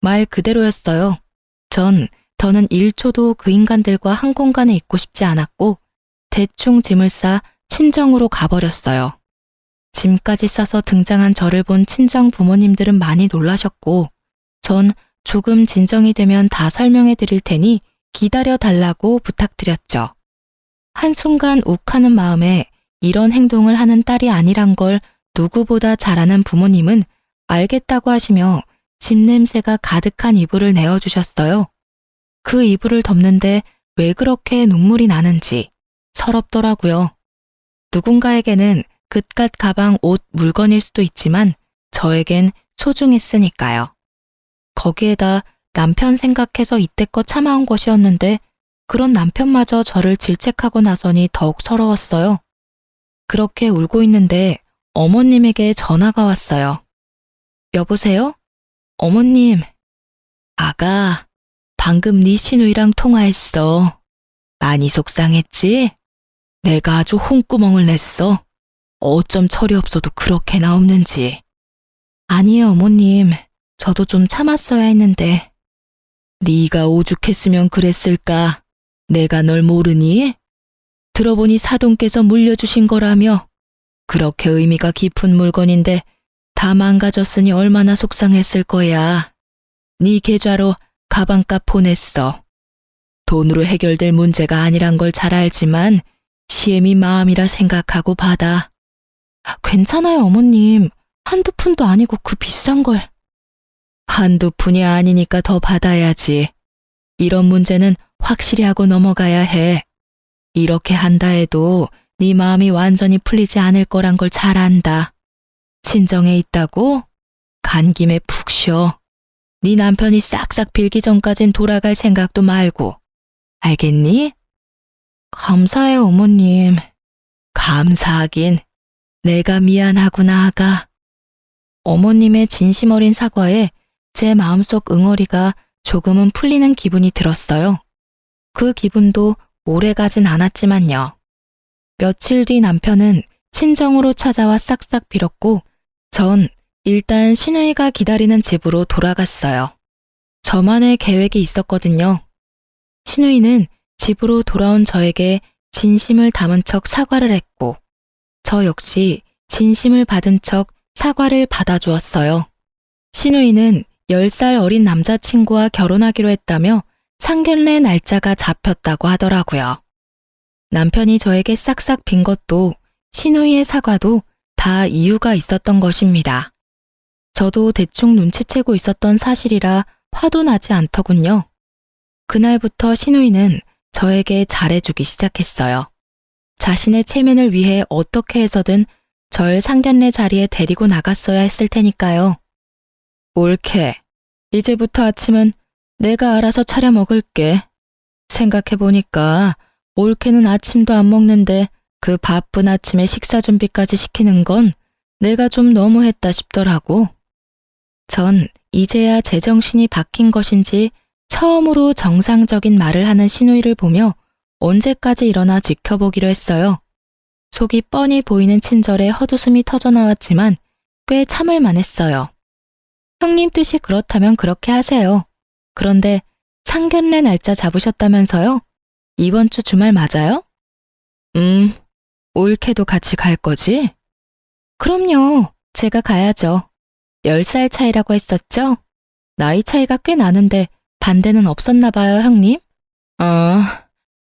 말 그대로였어요. 더는 1초도 그 인간들과 한 공간에 있고 싶지 않았고 대충 짐을 싸 친정으로 가버렸어요. 짐까지 싸서 등장한 저를 본 친정 부모님들은 많이 놀라셨고 전 조금 진정이 되면 다 설명해 드릴 테니 기다려 달라고 부탁드렸죠. 한순간 욱하는 마음에 이런 행동을 하는 딸이 아니란 걸 누구보다 잘 아는 부모님은 알겠다고 하시며 집 냄새가 가득한 이불을 내어주셨어요. 그 이불을 덮는데 왜 그렇게 눈물이 나는지 서럽더라고요. 누군가에게는 그깟 가방, 옷, 물건일 수도 있지만 저에겐 소중했으니까요. 거기에다 남편 생각해서 이때껏 참아온 것이었는데 그런 남편마저 저를 질책하고 나서니 더욱 서러웠어요. 그렇게 울고 있는데 어머님에게 전화가 왔어요. 여보세요? 어머님. 아가, 방금 네 시누이랑 통화했어. 많이 속상했지? 내가 아주 홍구멍을 냈어. 어쩜 철이 없어도 그렇게나 없는지. 아니에요, 어머님. 저도 좀 참았어야 했는데. 네가 오죽했으면 그랬을까? 내가 널 모르니? 들어보니 사돈께서 물려주신 거라며. 그렇게 의미가 깊은 물건인데 다 망가졌으니 얼마나 속상했을 거야. 네 계좌로 가방값 보냈어. 돈으로 해결될 문제가 아니란 걸 잘 알지만 시엠이 마음이라 생각하고 받아. 괜찮아요, 어머님. 한두 푼도 아니고 그 비싼 걸. 한두 푼이 아니니까 더 받아야지. 이런 문제는 확실히 하고 넘어가야 해. 이렇게 한다 해도 네 마음이 완전히 풀리지 않을 거란 걸 잘 안다. 친정에 있다고? 간 김에 푹 쉬어. 네 남편이 싹싹 빌기 전까진 돌아갈 생각도 말고. 알겠니? 감사해요, 어머님. 감사하긴. 내가 미안하구나, 아가. 어머님의 진심 어린 사과에 제 마음속 응어리가 조금은 풀리는 기분이 들었어요. 그 기분도 오래 가진 않았지만요. 며칠 뒤 남편은 친정으로 찾아와 싹싹 빌었고 전 일단 시누이가 기다리는 집으로 돌아갔어요. 저만의 계획이 있었거든요. 시누이는 집으로 돌아온 저에게 진심을 담은 척 사과를 했고 저 역시 진심을 받은 척 사과를 받아주었어요. 시누이는 10살 어린 남자친구와 결혼하기로 했다며 상견례 날짜가 잡혔다고 하더라고요. 남편이 저에게 싹싹 빈 것도 시누이의 사과도 다 이유가 있었던 것입니다. 저도 대충 눈치채고 있었던 사실이라 화도 나지 않더군요. 그날부터 시누이는 저에게 잘해주기 시작했어요. 자신의 체면을 위해 어떻게 해서든 절 상견례 자리에 데리고 나갔어야 했을 테니까요. 옳게. 이제부터 아침은 내가 알아서 차려 먹을게. 생각해보니까 옳게는 아침도 안 먹는데 그 바쁜 아침에 식사 준비까지 시키는 건 내가 좀 너무했다 싶더라고. 전 이제야 제정신이 바뀐 것인지 처음으로 정상적인 말을 하는 시누이를 보며 언제까지 일어나 지켜보기로 했어요. 속이 뻔히 보이는 친절에 헛웃음이 터져나왔지만 꽤 참을 만했어요. 형님 뜻이 그렇다면 그렇게 하세요. 그런데 상견례 날짜 잡으셨다면서요? 이번 주 주말 맞아요? 옳게도 같이 갈 거지? 그럼요. 제가 가야죠. 10살 차이라고 했었죠? 나이 차이가 꽤 나는데 반대는 없었나 봐요, 형님?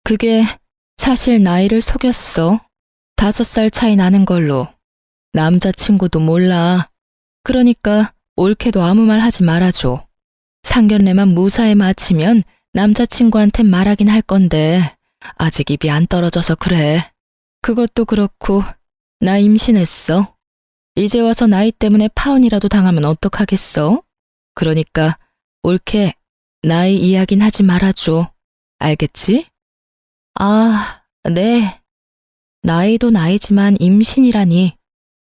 그게 사실 나이를 속였어. 5살 차이 나는 걸로. 남자친구도 몰라. 그러니까 옳게도 아무 말 하지 말아줘. 상견례만 무사히 마치면 남자친구한텐 말하긴 할 건데 아직 입이 안 떨어져서 그래. 그것도 그렇고 나 임신했어. 이제 와서 나이 때문에 파혼이라도 당하면 어떡하겠어? 그러니까 옳게 나이 이야긴 하지 말아줘. 알겠지? 아, 네. 나이도 나이지만 임신이라니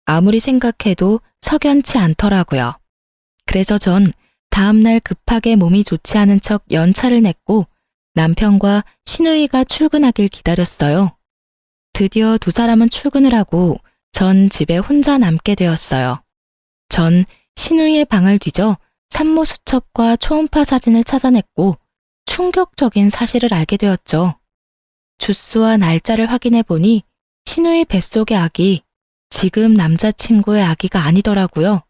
아무리 생각해도 석연치 않더라고요. 그래서 전 다음날 급하게 몸이 좋지 않은 척 연차를 냈고 남편과 시누이가 출근하길 기다렸어요. 드디어 두 사람은 출근을 하고 전 집에 혼자 남게 되었어요. 전 시누이의 방을 뒤져 산모 수첩과 초음파 사진을 찾아냈고 충격적인 사실을 알게 되었죠. 주수와 날짜를 확인해 보니 시누이 뱃속의 아기, 지금 남자친구의 아기가 아니더라고요.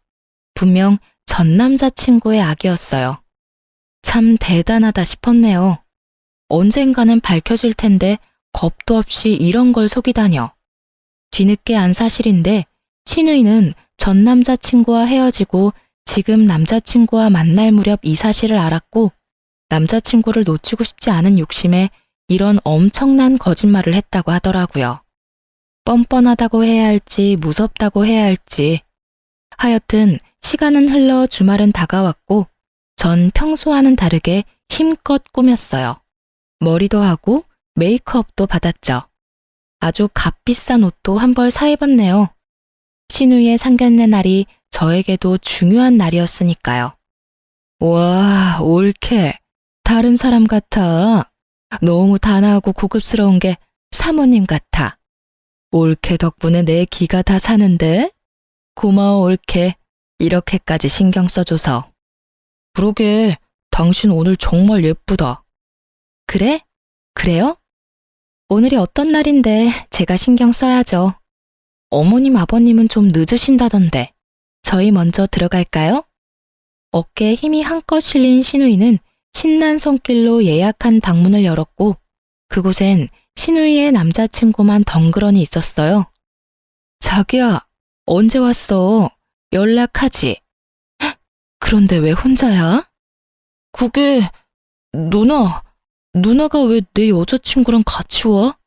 분명 전 남자친구의 아기였어요. 참 대단하다 싶었네요. 언젠가는 밝혀질 텐데 겁도 없이 이런 걸 속이다녀. 뒤늦게 안 사실인데 시누이는 전 남자친구와 헤어지고 지금 남자친구와 만날 무렵 이 사실을 알았고 남자친구를 놓치고 싶지 않은 욕심에 이런 엄청난 거짓말을 했다고 하더라고요. 뻔뻔하다고 해야 할지 무섭다고 해야 할지. 하여튼 시간은 흘러 주말은 다가왔고 전 평소와는 다르게 힘껏 꾸몄어요. 머리도 하고 메이크업도 받았죠. 아주 값비싼 옷도 한 벌 사 입었네요. 시누이의 상견례 날이 저에게도 중요한 날이었으니까요. 와, 옳게. 다른 사람 같아. 너무 단아하고 고급스러운 게 사모님 같아. 올케 덕분에 내 기가 다 사는데? 고마워, 올케. 이렇게까지 신경 써줘서. 그러게, 당신 오늘 정말 예쁘다. 그래? 그래요? 오늘이 어떤 날인데 제가 신경 써야죠. 어머님, 아버님은 좀 늦으신다던데. 저희 먼저 들어갈까요? 어깨에 힘이 한껏 실린 신우이는 신난 손길로 예약한 방문을 열었고 그곳엔 신우이의 남자친구만 덩그러니 있었어요. 자기야, 언제 왔어? 연락하지? 헉, 그런데 왜 혼자야? 그게 누나가 왜 내 여자친구랑 같이 와?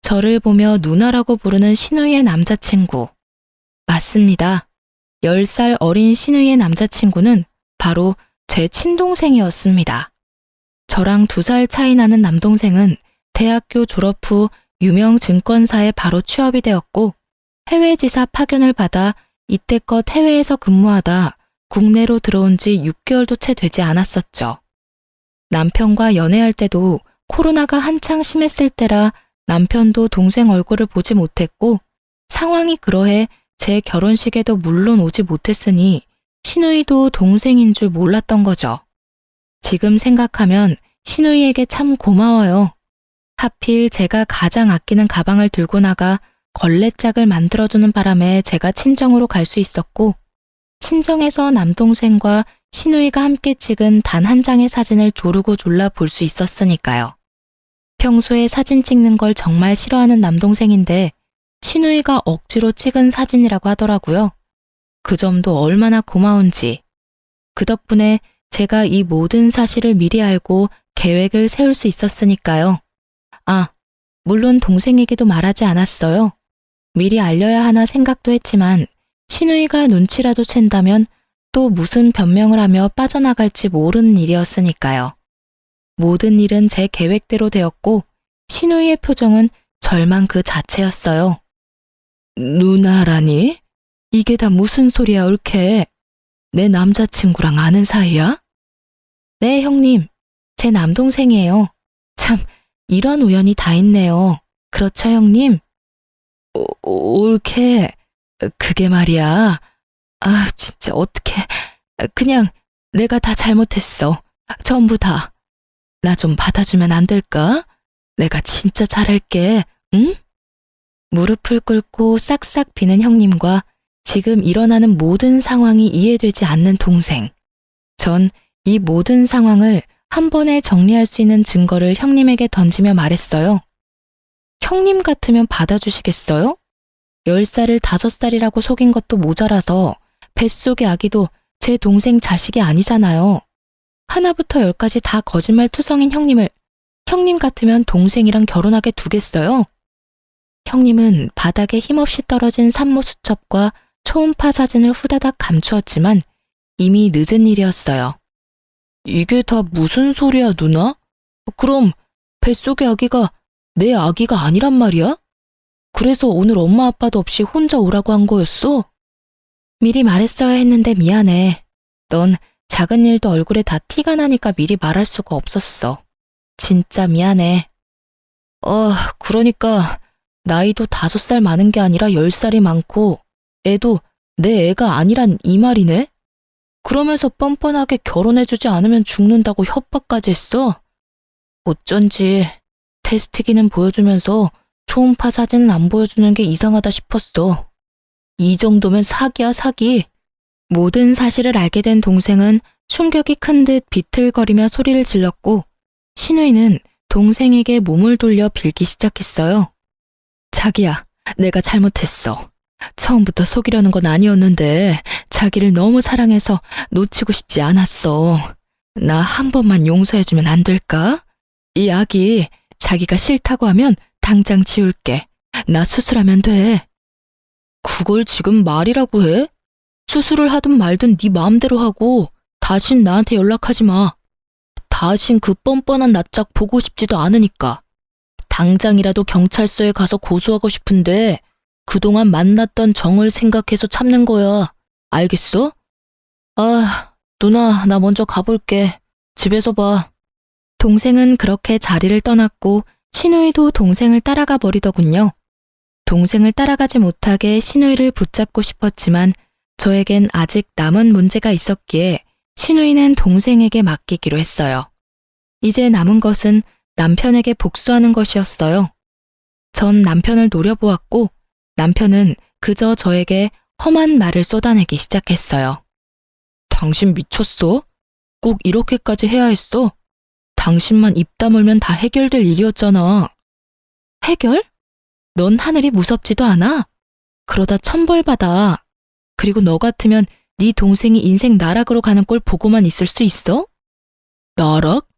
저를 보며 누나라고 부르는 신우이의 남자친구. 맞습니다. 10살 어린 신우이의 남자친구는 바로 제 친동생이었습니다. 저랑 2살 차이 나는 남동생은 대학교 졸업 후 유명 증권사에 바로 취업이 되었고 해외지사 파견을 받아 이때껏 해외에서 근무하다 국내로 들어온 지 6개월도 채 되지 않았었죠. 남편과 연애할 때도 코로나가 한창 심했을 때라 남편도 동생 얼굴을 보지 못했고 상황이 그러해 제 결혼식에도 물론 오지 못했으니 신우이도 동생인 줄 몰랐던 거죠. 지금 생각하면 신우이에게 참 고마워요. 하필 제가 가장 아끼는 가방을 들고 나가 걸레짝을 만들어주는 바람에 제가 친정으로 갈 수 있었고 친정에서 남동생과 신우이가 함께 찍은 단 한 장의 사진을 조르고 졸라 볼 수 있었으니까요. 평소에 사진 찍는 걸 정말 싫어하는 남동생인데 신우이가 억지로 찍은 사진이라고 하더라고요. 그 점도 얼마나 고마운지. 그 덕분에 제가 이 모든 사실을 미리 알고 계획을 세울 수 있었으니까요. 아, 물론 동생에게도 말하지 않았어요. 미리 알려야 하나 생각도 했지만 신우이가 눈치라도 챈다면 또 무슨 변명을 하며 빠져나갈지 모르는 일이었으니까요. 모든 일은 제 계획대로 되었고 신우이의 표정은 절망 그 자체였어요. 누나라니? 이게 다 무슨 소리야, 올케? 내 남자친구랑 아는 사이야? 네, 형님. 제 남동생이에요. 참, 이런 우연이 다 있네요. 그렇죠, 형님? 올케, 그게 말이야. 아, 진짜 어떡해. 그냥 내가 다 잘못했어. 전부 다. 나 좀 받아주면 안 될까? 내가 진짜 잘할게, 응? 무릎을 꿇고 싹싹 비는 형님과 지금 일어나는 모든 상황이 이해되지 않는 동생. 전 이 모든 상황을 한 번에 정리할 수 있는 증거를 형님에게 던지며 말했어요. 형님 같으면 받아주시겠어요? 10살을 5살이라고 속인 것도 모자라서 뱃속의 아기도 제 동생 자식이 아니잖아요. 하나부터 10까지 다 거짓말 투성인 형님을 형님 같으면 동생이랑 결혼하게 두겠어요? 형님은 바닥에 힘없이 떨어진 산모 수첩과 초음파 사진을 후다닥 감추었지만 이미 늦은 일이었어요. 이게 다 무슨 소리야, 누나? 그럼 뱃속의 아기가 내 아기가 아니란 말이야? 그래서 오늘 엄마 아빠도 없이 혼자 오라고 한 거였어? 미리 말했어야 했는데 미안해. 넌 작은 일도 얼굴에 다 티가 나니까 미리 말할 수가 없었어. 진짜 미안해. 그러니까 나이도 5살 많은 게 아니라 10살이 많고 애도 내 애가 아니란 이 말이네? 그러면서 뻔뻔하게 결혼해주지 않으면 죽는다고 협박까지 했어? 어쩐지 테스트기는 보여주면서 초음파 사진은 안 보여주는 게 이상하다 싶었어. 이 정도면 사기야, 사기. 모든 사실을 알게 된 동생은 충격이 큰 듯 비틀거리며 소리를 질렀고 신우이는 동생에게 몸을 돌려 빌기 시작했어요. 자기야, 내가 잘못했어. 처음부터 속이려는 건 아니었는데 자기를 너무 사랑해서 놓치고 싶지 않았어. 나 한 번만 용서해주면 안 될까? 이 아기 자기가 싫다고 하면 당장 지울게. 나 수술하면 돼. 그걸 지금 말이라고 해? 수술을 하든 말든 네 마음대로 하고 다신 나한테 연락하지 마. 다신 그 뻔뻔한 낯짝 보고 싶지도 않으니까. 당장이라도 경찰서에 가서 고소하고 싶은데 그동안 만났던 정을 생각해서 참는 거야. 알겠어? 아, 누나, 나 먼저 가볼게. 집에서 봐. 동생은 그렇게 자리를 떠났고 신우이도 동생을 따라가 버리더군요. 동생을 따라가지 못하게 시누이를 붙잡고 싶었지만 저에겐 아직 남은 문제가 있었기에 시누이는 동생에게 맡기기로 했어요. 이제 남은 것은 남편에게 복수하는 것이었어요. 전 남편을 노려보았고 남편은 그저 저에게 험한 말을 쏟아내기 시작했어요. 당신 미쳤어? 꼭 이렇게까지 해야 했어? 당신만 입 다물면 다 해결될 일이었잖아. 해결? 넌 하늘이 무섭지도 않아? 그러다 천벌받아. 그리고 너 같으면 네 동생이 인생 나락으로 가는 꼴 보고만 있을 수 있어? 나락?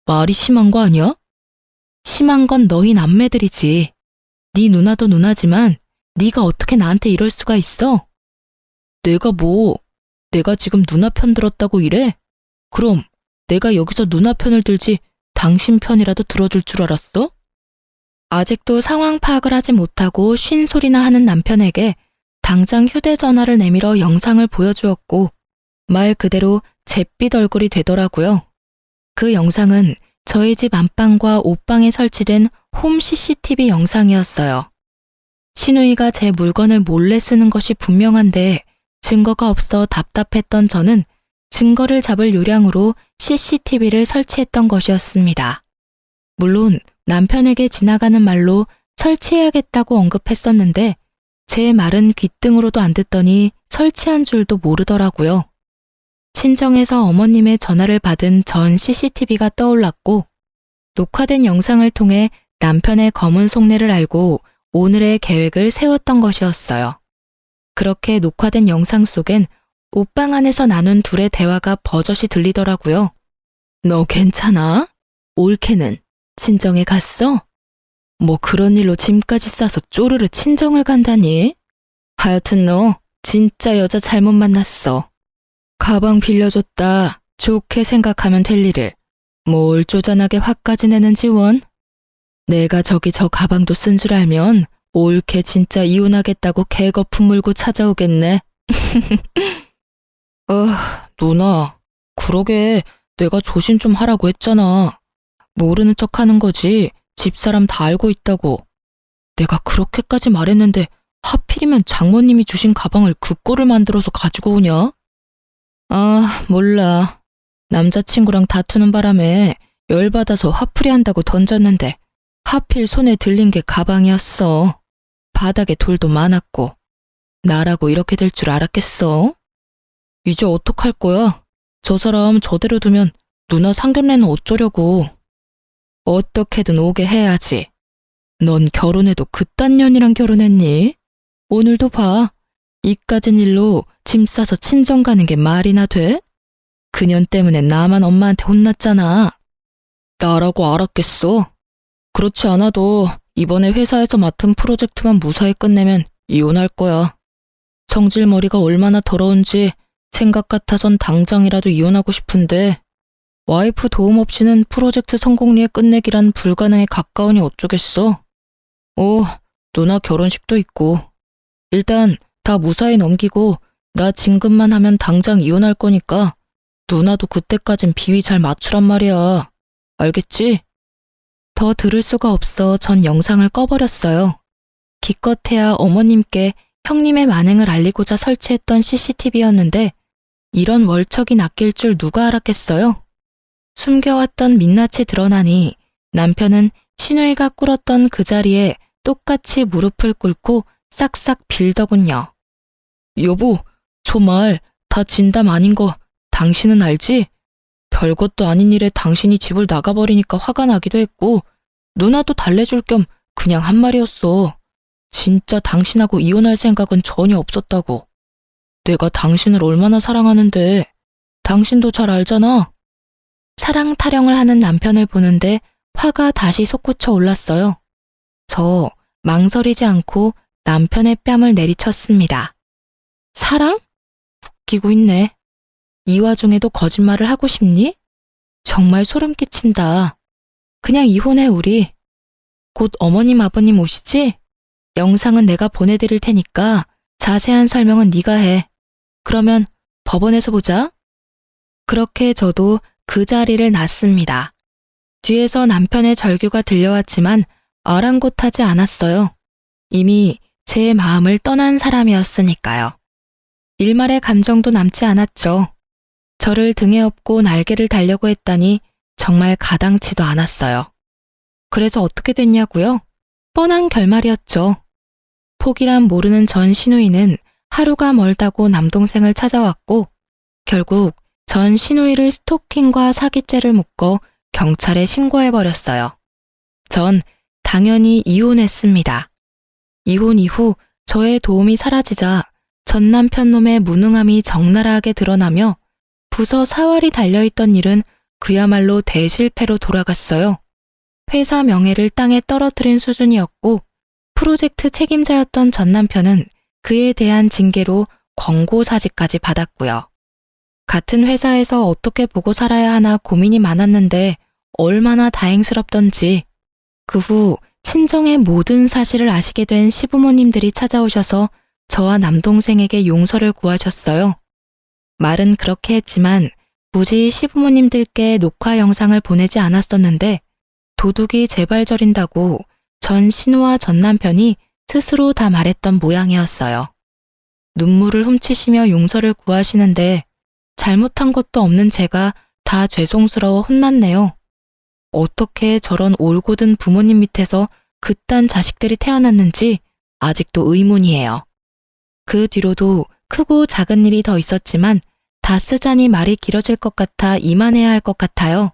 말이 심한 거 아니야? 심한 건 너희 남매들이지. 네 누나도 누나지만 네가 어떻게 나한테 이럴 수가 있어? 내가 지금 누나 편 들었다고 이래? 그럼 내가 여기서 누나 편을 들지 당신 편이라도 들어줄 줄 알았어? 아직도 상황 파악을 하지 못하고 쉰 소리나 하는 남편에게 당장 휴대전화를 내밀어 영상을 보여주었고 말 그대로 잿빛 얼굴이 되더라고요. 그 영상은 저희 집 안방과 옷방에 설치된 홈 CCTV 영상이었어요. 시누이가 제 물건을 몰래 쓰는 것이 분명한데 증거가 없어 답답했던 저는 증거를 잡을 요량으로 CCTV를 설치했던 것이었습니다. 물론 남편에게 지나가는 말로 설치해야겠다고 언급했었는데 제 말은 귓등으로도 안 듣더니 설치한 줄도 모르더라고요. 친정에서 어머님의 전화를 받은 전 CCTV가 떠올랐고 녹화된 영상을 통해 남편의 검은 속내를 알고 오늘의 계획을 세웠던 것이었어요. 그렇게 녹화된 영상 속엔 옷방 안에서 나눈 둘의 대화가 버젓이 들리더라고요. 너 괜찮아? 올케는 친정에 갔어? 뭐 그런 일로 짐까지 싸서 쪼르르 친정을 간다니? 하여튼 너 진짜 여자 잘못 만났어. 가방 빌려줬다. 좋게 생각하면 될 일을 뭘 쪼잔하게 화까지 내는지 원? 내가 저기 저 가방도 쓴 줄 알면 올케 진짜 이혼하겠다고 개거품 물고 찾아오겠네. 누나, 그러게 내가 조심 좀 하라고 했잖아. 모르는 척 하는 거지. 집사람 다 알고 있다고. 내가 그렇게까지 말했는데 하필이면 장모님이 주신 가방을 그 꼴을 만들어서 가지고 오냐? 몰라. 남자친구랑 다투는 바람에 열받아서 화풀이 한다고 던졌는데 하필 손에 들린 게 가방이었어. 바닥에 돌도 많았고. 나라고 이렇게 될 줄 알았겠어? 이제 어떡할 거야? 저 사람 저대로 두면 누나 상견례는 어쩌려고. 어떻게든 오게 해야지. 넌 결혼해도 그딴 년이랑 결혼했니? 오늘도 봐. 이까진 일로 짐 싸서 친정 가는 게 말이나 돼? 그년 때문에 나만 엄마한테 혼났잖아. 나라고 알았겠어. 그렇지 않아도 이번에 회사에서 맡은 프로젝트만 무사히 끝내면 이혼할 거야. 성질머리가 얼마나 더러운지 생각 같아선 당장이라도 이혼하고 싶은데 와이프 도움 없이는 프로젝트 성공리에 끝내기란 불가능에 가까우니 어쩌겠어. 누나 결혼식도 있고. 일단 다 무사히 넘기고 나 진급만 하면 당장 이혼할 거니까 누나도 그때까진 비위 잘 맞추란 말이야. 알겠지? 더 들을 수가 없어 전 영상을 꺼버렸어요. 기껏해야 어머님께 형님의 만행을 알리고자 설치했던 CCTV였는데 이런 월척이 낚일 줄 누가 알았겠어요? 숨겨왔던 민낯이 드러나니 남편은 시누이가 꿇었던 그 자리에 똑같이 무릎을 꿇고 싹싹 빌더군요. 여보, 저 말 다 진담 아닌 거 당신은 알지? 별것도 아닌 일에 당신이 집을 나가버리니까 화가 나기도 했고 누나도 달래줄 겸 그냥 한 말이었어. 진짜 당신하고 이혼할 생각은 전혀 없었다고. 내가 당신을 얼마나 사랑하는데 당신도 잘 알잖아. 사랑 타령을 하는 남편을 보는데 화가 다시 솟구쳐 올랐어요. 저 망설이지 않고 남편의 뺨을 내리쳤습니다. 사랑? 웃기고 있네. 이 와중에도 거짓말을 하고 싶니? 정말 소름 끼친다. 그냥 이혼해 우리. 곧 어머님 아버님 오시지? 영상은 내가 보내드릴 테니까 자세한 설명은 네가 해. 그러면 법원에서 보자. 그렇게 저도 그 자리를 났습니다. 뒤에서 남편의 절규가 들려왔지만 아랑곳하지 않았어요. 이미 제 마음을 떠난 사람이었으니까요. 일말의 감정도 남지 않았죠. 저를 등에 업고 날개를 달려고 했다니 정말 가당치도 않았어요. 그래서 어떻게 됐냐고요? 뻔한 결말이었죠. 폭이란 모르는 전 시누이는 하루가 멀다고 남동생을 찾아왔고 결국 전 시누이를 스토킹과 사기죄를 묶어 경찰에 신고해버렸어요. 전 당연히 이혼했습니다. 이혼 이후 저의 도움이 사라지자 전 남편 놈의 무능함이 적나라하게 드러나며 부서 사활이 달려있던 일은 그야말로 대실패로 돌아갔어요. 회사 명예를 땅에 떨어뜨린 수준이었고 프로젝트 책임자였던 전 남편은 그에 대한 징계로 권고사직까지 받았고요. 같은 회사에서 어떻게 보고 살아야 하나 고민이 많았는데 얼마나 다행스럽던지 그 후 친정의 모든 사실을 아시게 된 시부모님들이 찾아오셔서 저와 남동생에게 용서를 구하셨어요. 말은 그렇게 했지만 굳이 시부모님들께 녹화 영상을 보내지 않았었는데 도둑이 재발 저린다고 전 신우와 전 남편이 스스로 다 말했던 모양이었어요. 눈물을 훔치시며 용서를 구하시는데 잘못한 것도 없는 제가 다 죄송스러워 혼났네요. 어떻게 저런 올곧은 부모님 밑에서 그딴 자식들이 태어났는지 아직도 의문이에요. 그 뒤로도 크고 작은 일이 더 있었지만 다 쓰자니 말이 길어질 것 같아 이만해야 할 것 같아요.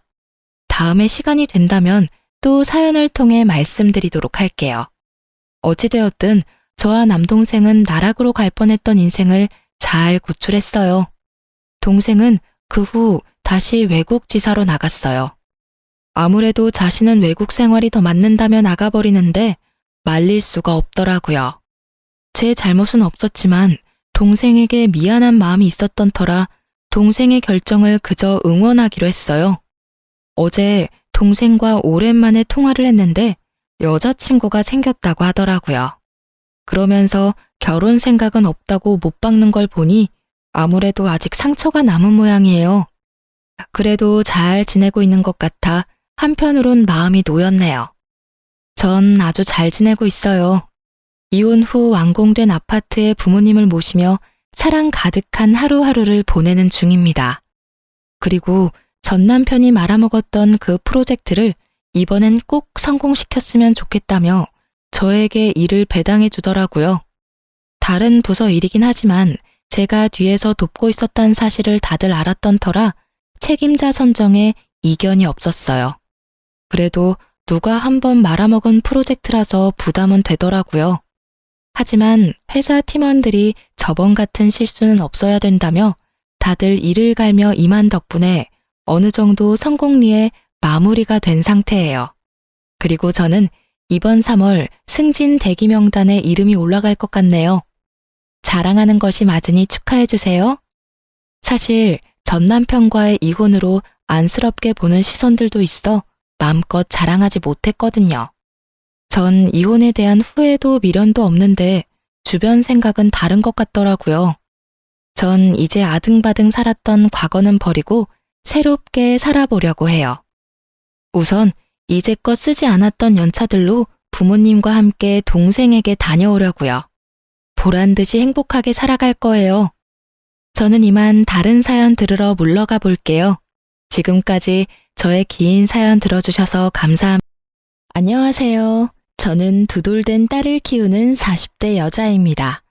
다음에 시간이 된다면 또 사연을 통해 말씀드리도록 할게요. 어찌되었든 저와 남동생은 나락으로 갈 뻔했던 인생을 잘 구출했어요. 동생은 그 후 다시 외국 지사로 나갔어요. 아무래도 자신은 외국 생활이 더 맞는다며 나가버리는데 말릴 수가 없더라고요. 제 잘못은 없었지만 동생에게 미안한 마음이 있었던 터라 동생의 결정을 그저 응원하기로 했어요. 어제 동생과 오랜만에 통화를 했는데 여자친구가 생겼다고 하더라고요. 그러면서 결혼 생각은 없다고 못 박는 걸 보니 아무래도 아직 상처가 남은 모양이에요. 그래도 잘 지내고 있는 것 같아 한편으론 마음이 놓였네요. 전 아주 잘 지내고 있어요. 이혼 후 완공된 아파트에 부모님을 모시며 사랑 가득한 하루하루를 보내는 중입니다. 그리고 전 남편이 말아먹었던 그 프로젝트를 이번엔 꼭 성공시켰으면 좋겠다며 저에게 일을 배당해 주더라고요. 다른 부서 일이긴 하지만 제가 뒤에서 돕고 있었다는 사실을 다들 알았던 터라 책임자 선정에 이견이 없었어요. 그래도 누가 한번 말아먹은 프로젝트라서 부담은 되더라고요. 하지만 회사 팀원들이 저번 같은 실수는 없어야 된다며 다들 이를 갈며 임한 덕분에 어느 정도 성공리에 마무리가 된 상태예요. 그리고 저는 이번 3월 승진 대기 명단에 이름이 올라갈 것 같네요. 자랑하는 것이 맞으니 축하해주세요. 사실 전 남편과의 이혼으로 안쓰럽게 보는 시선들도 있어 마음껏 자랑하지 못했거든요. 전 이혼에 대한 후회도 미련도 없는데 주변 생각은 다른 것 같더라고요. 전 이제 아등바등 살았던 과거는 버리고 새롭게 살아보려고 해요. 우선 이제껏 쓰지 않았던 연차들로 부모님과 함께 동생에게 다녀오려고요. 보란듯이 행복하게 살아갈 거예요. 저는 이만 다른 사연 들으러 물러가 볼게요. 지금까지 저의 긴 사연 들어주셔서 감사합니다. 안녕하세요. 저는 두돌된 딸을 키우는 40대 여자입니다.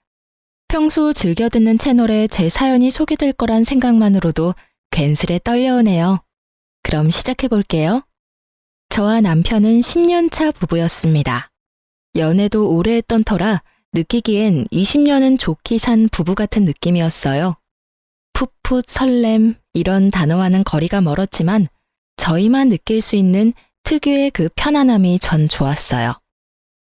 평소 즐겨 듣는 채널에 제 사연이 소개될 거란 생각만으로도 괜스레 떨려오네요. 그럼 시작해 볼게요. 저와 남편은 10년차 부부였습니다. 연애도 오래 했던 터라 느끼기엔 20년은 좋게 산 부부 같은 느낌이었어요. 풋풋 설렘 이런 단어와는 거리가 멀었지만 저희만 느낄 수 있는 특유의 그 편안함이 전 좋았어요.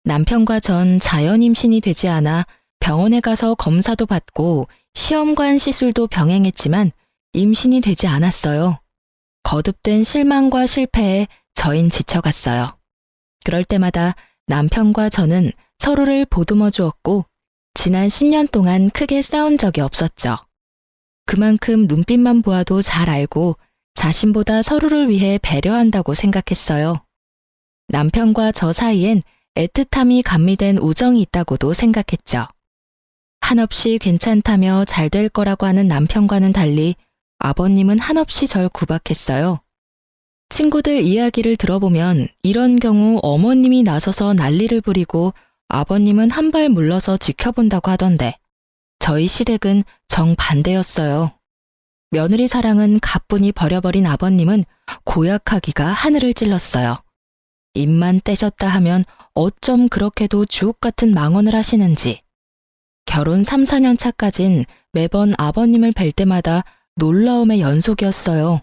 남편과 전 자연 임신이 되지 않아 병원에 가서 검사도 받고 시험관 시술도 병행했지만 임신이 되지 않았어요. 거듭된 실망과 실패에 저흰 지쳐갔어요. 그럴 때마다 남편과 저는 서로를 보듬어 주었고 지난 10년 동안 크게 싸운 적이 없었죠. 그만큼 눈빛만 보아도 잘 알고 자신보다 서로를 위해 배려한다고 생각했어요. 남편과 저 사이엔 애틋함이 감미된 우정이 있다고도 생각했죠. 한없이 괜찮다며 잘 될 거라고 하는 남편과는 달리 아버님은 한없이 절 구박했어요. 친구들 이야기를 들어보면 이런 경우 어머님이 나서서 난리를 부리고 아버님은 한 발 물러서 지켜본다고 하던데 저희 시댁은 정반대였어요. 며느리 사랑은 가뿐히 버려버린 아버님은 고약하기가 하늘을 찔렀어요. 입만 떼셨다 하면 어쩜 그렇게도 주옥 같은 망언을 하시는지. 결혼 3, 4년 차까진 매번 아버님을 뵐 때마다 놀라움의 연속이었어요.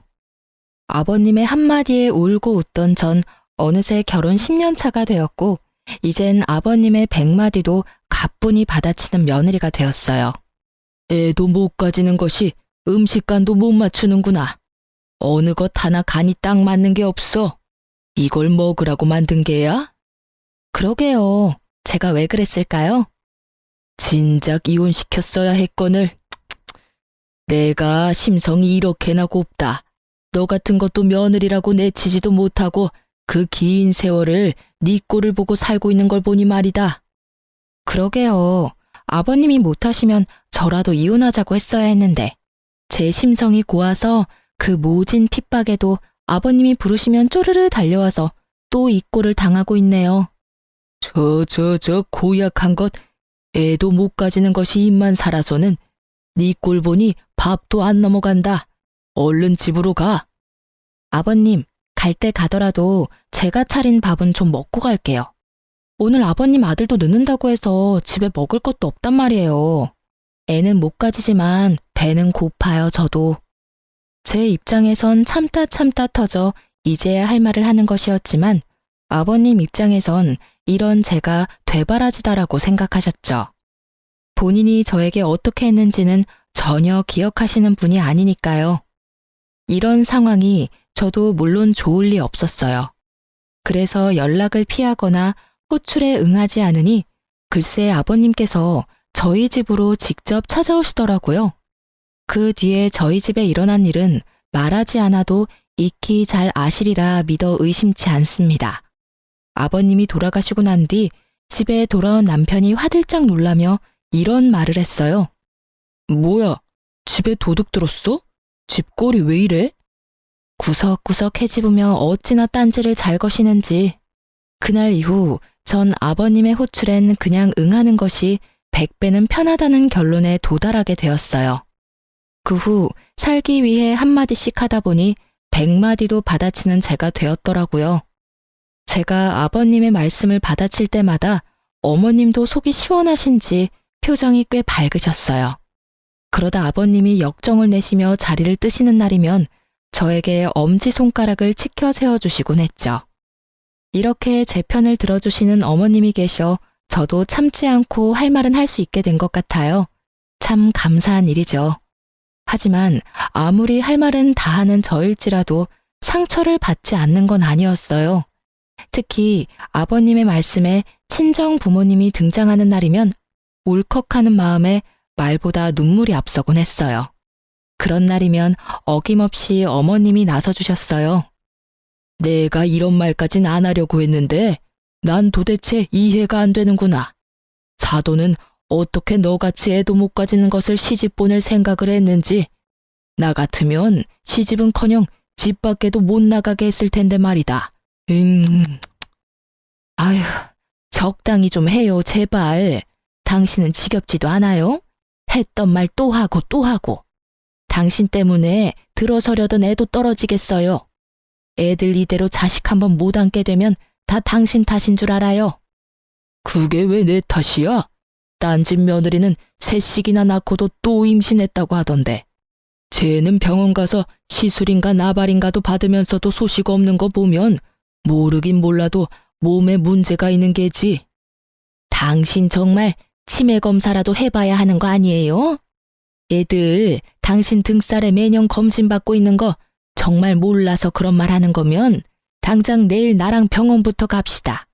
아버님의 한마디에 울고 웃던 전 어느새 결혼 10년 차가 되었고 이젠 아버님의 100마디도 가뿐히 받아치는 며느리가 되었어요. 애도 못 가지는 것이 음식간도 못 맞추는구나. 어느 것 하나 간이 딱 맞는 게 없어. 이걸 먹으라고 만든 게야? 그러게요. 제가 왜 그랬을까요? 진작 이혼시켰어야 했거늘. 내가 심성이 이렇게나 곱다. 너 같은 것도 며느리라고 내치지도 못하고 그 긴 세월을 네 꼴을 보고 살고 있는 걸 보니 말이다. 그러게요. 아버님이 못하시면 저라도 이혼하자고 했어야 했는데 제 심성이 고와서 그 모진 핍박에도 아버님이 부르시면 쪼르르 달려와서 또 이 꼴을 당하고 있네요. 저 고약한 것, 애도 못 가지는 것이 입만 살아서는 네 꼴 보니 밥도 안 넘어간다. 얼른 집으로 가. 아버님, 갈 때 가더라도 제가 차린 밥은 좀 먹고 갈게요. 오늘 아버님 아들도 늦는다고 해서 집에 먹을 것도 없단 말이에요. 애는 못 가지지만 배는 고파요, 저도. 제 입장에선 참다 터져 이제야 할 말을 하는 것이었지만 아버님 입장에선 이런 제가 되바라지다라고 생각하셨죠. 본인이 저에게 어떻게 했는지는 전혀 기억하시는 분이 아니니까요. 이런 상황이 저도 물론 좋을 리 없었어요. 그래서 연락을 피하거나 호출에 응하지 않으니 글쎄 아버님께서 저희 집으로 직접 찾아오시더라고요. 그 뒤에 저희 집에 일어난 일은 말하지 않아도 익히 잘 아시리라 믿어 의심치 않습니다. 아버님이 돌아가시고 난 뒤 집에 돌아온 남편이 화들짝 놀라며 이런 말을 했어요. 뭐야, 집에 도둑 들었어? 집꼴이 왜 이래? 구석구석 헤집으며 어찌나 딴지를 잘 거시는지. 그날 이후 전 아버님의 호출엔 그냥 응하는 것이 100배는 편하다는 결론에 도달하게 되었어요. 그 후 살기 위해 한마디씩 하다 보니 100마디도 받아치는 제가 되었더라고요. 제가 아버님의 말씀을 받아칠 때마다 어머님도 속이 시원하신지 표정이 꽤 밝으셨어요. 그러다 아버님이 역정을 내시며 자리를 뜨시는 날이면 저에게 엄지손가락을 치켜 세워주시곤 했죠. 이렇게 제 편을 들어주시는 어머님이 계셔 저도 참지 않고 할 말은 할 수 있게 된 것 같아요. 참 감사한 일이죠. 하지만 아무리 할 말은 다 하는 저일지라도 상처를 받지 않는 건 아니었어요. 특히 아버님의 말씀에 친정 부모님이 등장하는 날이면 울컥하는 마음에 말보다 눈물이 앞서곤 했어요. 그런 날이면 어김없이 어머님이 나서주셨어요. 내가 이런 말까진 안 하려고 했는데 난 도대체 이해가 안 되는구나. 사돈은 어떻게 너같이 애도 못 가지는 것을 시집 보낼 생각을 했는지. 나 같으면 시집은커녕 집 밖에도 못 나가게 했을 텐데 말이다. 아휴, 적당히 좀 해요, 제발. 당신은 지겹지도 않아요? 했던 말 또 하고 또 하고. 당신 때문에 들어서려던 애도 떨어지겠어요. 애들 이대로 자식 한번 못 안게 되면 다 당신 탓인 줄 알아요. 그게 왜 내 탓이야? 딴 집 며느리는 셋씩이나 낳고도 또 임신했다고 하던데. 쟤는 병원 가서 시술인가 나발인가도 받으면서도 소식 없는 거 보면 모르긴 몰라도 몸에 문제가 있는 게지. 당신 정말 치매 검사라도 해봐야 하는 거 아니에요? 애들 당신 등살에 매년 검진받고 있는 거 정말 몰라서 그런 말 하는 거면 당장 내일 나랑 병원부터 갑시다.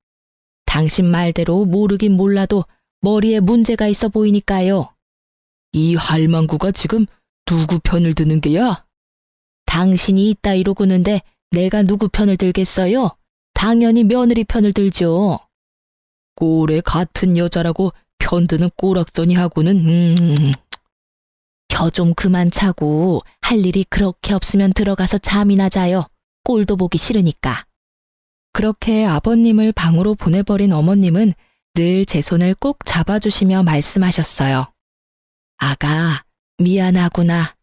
당신 말대로 모르긴 몰라도 머리에 문제가 있어 보이니까요. 이 할망구가 지금 누구 편을 드는 게야? 당신이 이따위로 구는데 내가 누구 편을 들겠어요? 당연히 며느리 편을 들죠. 꼴에 같은 여자라고 편드는 꼬락서니하고는 혀 좀 그만 차고 할 일이 그렇게 없으면 들어가서 잠이나 자요. 꼴도 보기 싫으니까. 그렇게 아버님을 방으로 보내버린 어머님은 늘 제 손을 꼭 잡아주시며 말씀하셨어요. 아가, 미안하구나.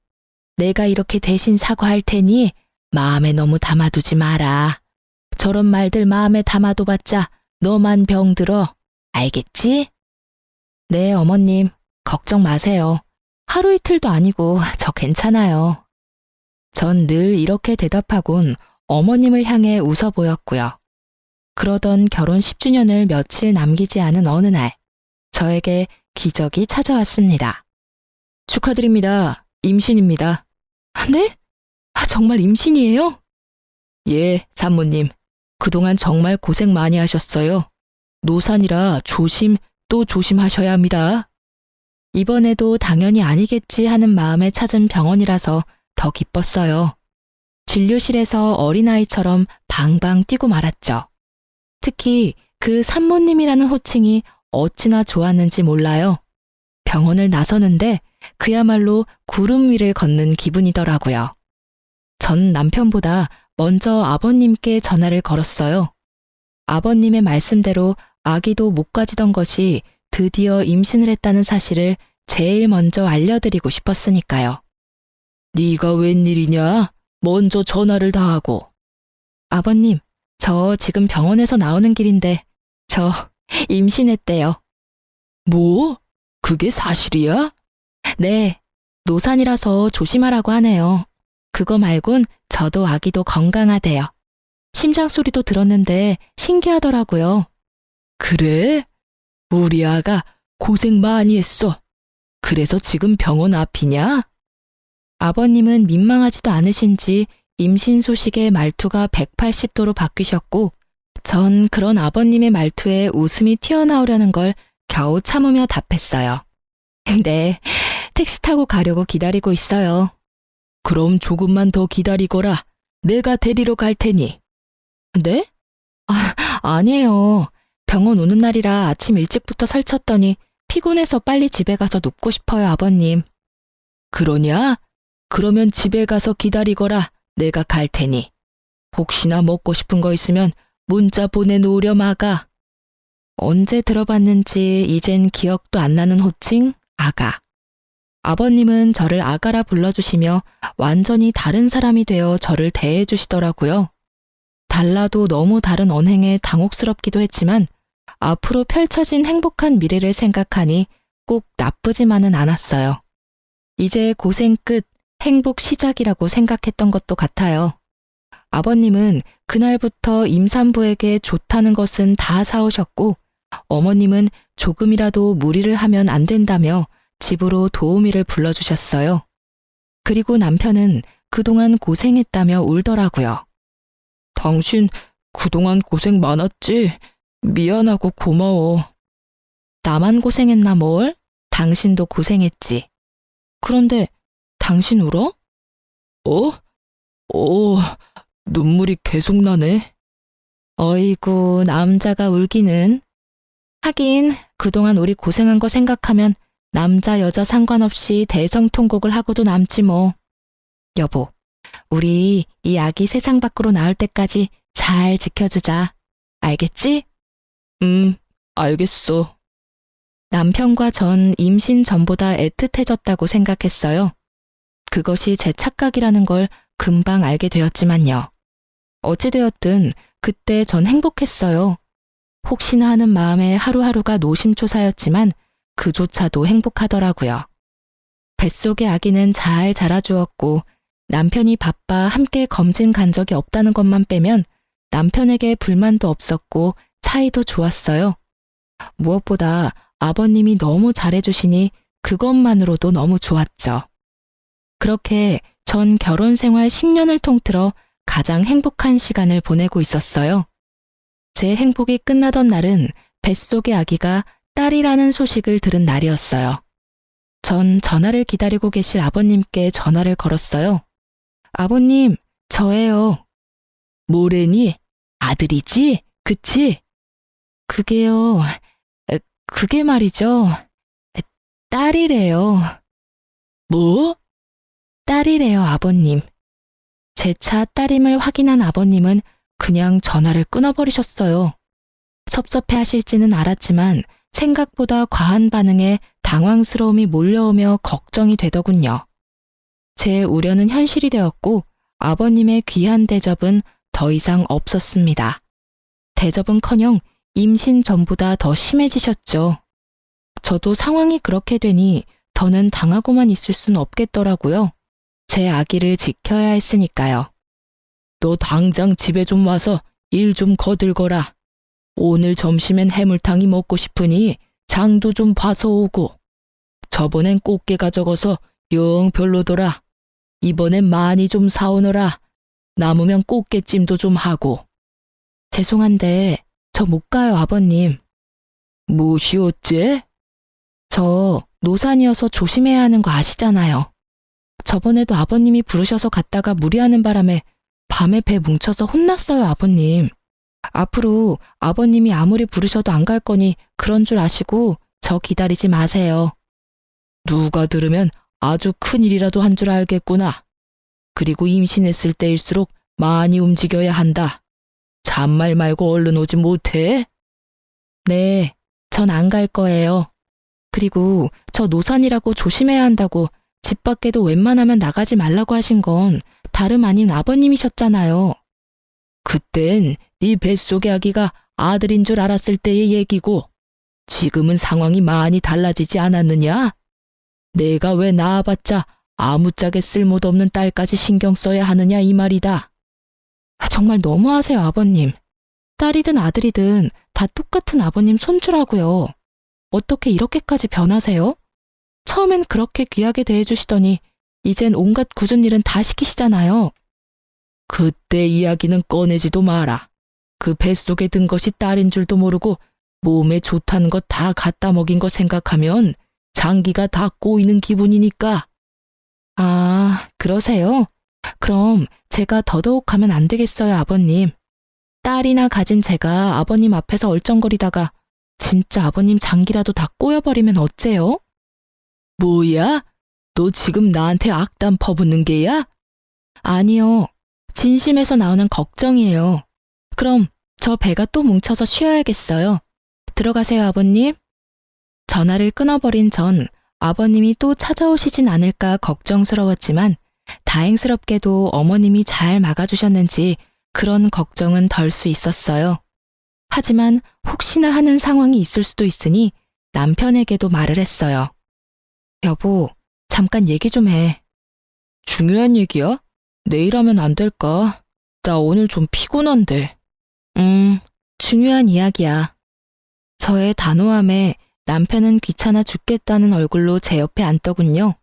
내가 이렇게 대신 사과할 테니 마음에 너무 담아두지 마라. 저런 말들 마음에 담아둬봤자 너만 병들어. 알겠지? 네, 어머님. 걱정 마세요. 하루 이틀도 아니고 저 괜찮아요. 전 늘 이렇게 대답하곤 어머님을 향해 웃어 보였고요. 그러던 결혼 10주년을 며칠 남기지 않은 어느 날, 저에게 기적이 찾아왔습니다. 축하드립니다. 임신입니다. 네? 정말 임신이에요? 예, 산모님. 그동안 정말 고생 많이 하셨어요. 노산이라 조심 또 조심하셔야 합니다. 이번에도 당연히 아니겠지 하는 마음에 찾은 병원이라서 더 기뻤어요. 진료실에서 어린아이처럼 방방 뛰고 말았죠. 특히 그 산모님이라는 호칭이 어찌나 좋았는지 몰라요. 병원을 나서는데 그야말로 구름 위를 걷는 기분이더라고요. 전 남편보다 먼저 아버님께 전화를 걸었어요. 아버님의 말씀대로 아기도 못 가지던 것이 드디어 임신을 했다는 사실을 제일 먼저 알려드리고 싶었으니까요. 네가 웬일이냐? 먼저 전화를 다 하고. 아버님, 저 지금 병원에서 나오는 길인데 저 임신했대요. 뭐? 그게 사실이야? 네, 노산이라서 조심하라고 하네요. 그거 말곤 저도 아기도 건강하대요. 심장 소리도 들었는데 신기하더라고요. 그래? 우리 아가 고생 많이 했어. 그래서 지금 병원 앞이냐? 아버님은 민망하지도 않으신지 임신 소식에 말투가 180도로 바뀌셨고, 전 그런 아버님의 말투에 웃음이 튀어나오려는 걸 겨우 참으며 답했어요. 네, 택시 타고 가려고 기다리고 있어요. 그럼 조금만 더 기다리거라. 내가 데리러 갈 테니. 네? 아니에요. 병원 오는 날이라 아침 일찍부터 설쳤더니 피곤해서 빨리 집에 가서 눕고 싶어요, 아버님. 그러냐? 그러면 집에 가서 기다리거라. 내가 갈 테니. 혹시나 먹고 싶은 거 있으면 문자 보내놓으렴 아가. 언제 들어봤는지 이젠 기억도 안 나는 호칭, 아가. 아버님은 저를 아가라 불러주시며 완전히 다른 사람이 되어 저를 대해주시더라고요. 달라도 너무 다른 언행에 당혹스럽기도 했지만 앞으로 펼쳐진 행복한 미래를 생각하니 꼭 나쁘지만은 않았어요. 이제 고생 끝, 행복 시작이라고 생각했던 것도 같아요. 아버님은 그날부터 임산부에게 좋다는 것은 다 사오셨고, 어머님은 조금이라도 무리를 하면 안 된다며 집으로 도우미를 불러주셨어요. 그리고 남편은 그동안 고생했다며 울더라고요. 당신 그동안 고생 많았지? 미안하고 고마워. 나만 고생했나 뭘? 당신도 고생했지. 그런데 당신 울어? 눈물이 계속 나네. 어이구, 남자가 울기는. 하긴 그동안 우리 고생한 거 생각하면 남자 여자 상관없이 대성통곡을 하고도 남지 뭐. 여보, 우리 이 아기 세상 밖으로 나올 때까지 잘 지켜주자. 알겠지? 알겠어. 남편과 전 임신 전보다 애틋해졌다고 생각했어요. 그것이 제 착각이라는 걸 금방 알게 되었지만요. 어찌되었든 그때 전 행복했어요. 혹시나 하는 마음에 하루하루가 노심초사였지만 그조차도 행복하더라고요. 뱃속의 아기는 잘 자라주었고 남편이 바빠 함께 검진 간 적이 없다는 것만 빼면 남편에게 불만도 없었고 사이도 좋았어요. 무엇보다 아버님이 너무 잘해주시니 그것만으로도 너무 좋았죠. 그렇게 전 결혼 생활 10년을 통틀어 가장 행복한 시간을 보내고 있었어요. 제 행복이 끝나던 날은 뱃속의 아기가 딸이라는 소식을 들은 날이었어요. 전 전화를 기다리고 계실 아버님께 전화를 걸었어요. 아버님, 저예요. 뭐래니? 아들이지? 그치? 그게요, 그게 말이죠. 딸이래요. 뭐? 딸이래요, 아버님. 제 차 딸임을 확인한 아버님은 그냥 전화를 끊어버리셨어요. 섭섭해 하실지는 알았지만 생각보다 과한 반응에 당황스러움이 몰려오며 걱정이 되더군요. 제 우려는 현실이 되었고 아버님의 귀한 대접은 더 이상 없었습니다. 대접은커녕 임신 전보다 더 심해지셨죠. 저도 상황이 그렇게 되니 더는 당하고만 있을 순 없겠더라고요. 제 아기를 지켜야 했으니까요. 너 당장 집에 좀 와서 일 좀 거들거라. 오늘 점심엔 해물탕이 먹고 싶으니 장도 좀 봐서 오고. 저번엔 꽃게가 적어서 영 별로더라. 이번엔 많이 좀 사오너라. 남으면 꽃게찜도 좀 하고. 죄송한데 저 못 가요, 아버님. 무엇이 어째? 저 노산이어서 조심해야 하는 거 아시잖아요. 저번에도 아버님이 부르셔서 갔다가 무리하는 바람에 밤에 배 뭉쳐서 혼났어요, 아버님. 앞으로 아버님이 아무리 부르셔도 안 갈 거니 그런 줄 아시고 저 기다리지 마세요. 누가 들으면 아주 큰일이라도 한 줄 알겠구나. 그리고 임신했을 때일수록 많이 움직여야 한다. 잔말 말고 얼른 오지 못해? 네, 전 안 갈 거예요. 그리고 저 노산이라고 조심해야 한다고 집 밖에도 웬만하면 나가지 말라고 하신 건 다름 아닌 아버님이셨잖아요. 그땐 네 뱃속의 아기가 아들인 줄 알았을 때의 얘기고 지금은 상황이 많이 달라지지 않았느냐? 내가 왜 낳아봤자 아무짝에 쓸모도 없는 딸까지 신경 써야 하느냐 이 말이다. 정말 너무하세요, 아버님. 딸이든 아들이든 다 똑같은 아버님 손주라고요. 어떻게 이렇게까지 변하세요? 처음엔 그렇게 귀하게 대해주시더니 이젠 온갖 굳은 일은 다 시키시잖아요. 그때 이야기는 꺼내지도 마라. 그 뱃속에 든 것이 딸인 줄도 모르고 몸에 좋다는 것 다 갖다 먹인 거 생각하면 장기가 다 꼬이는 기분이니까. 아, 그러세요? 그럼 제가 더더욱 하면 안 되겠어요, 아버님. 딸이나 가진 제가 아버님 앞에서 얼쩡거리다가 진짜 아버님 장기라도 다 꼬여버리면 어째요? 뭐야? 너 지금 나한테 악담 퍼붓는 게야? 아니요. 진심에서 나오는 걱정이에요. 그럼 저 배가 또 뭉쳐서 쉬어야겠어요. 들어가세요, 아버님. 전화를 끊어버린 전 아버님이 또 찾아오시진 않을까 걱정스러웠지만 다행스럽게도 어머님이 잘 막아주셨는지 그런 걱정은 덜 수 있었어요. 하지만 혹시나 하는 상황이 있을 수도 있으니 남편에게도 말을 했어요. 여보, 잠깐 얘기 좀 해. 중요한 얘기야? 내일 하면 안 될까? 나 오늘 좀 피곤한데. 중요한 이야기야. 저의 단호함에 남편은 귀찮아 죽겠다는 얼굴로 제 옆에 앉더군요.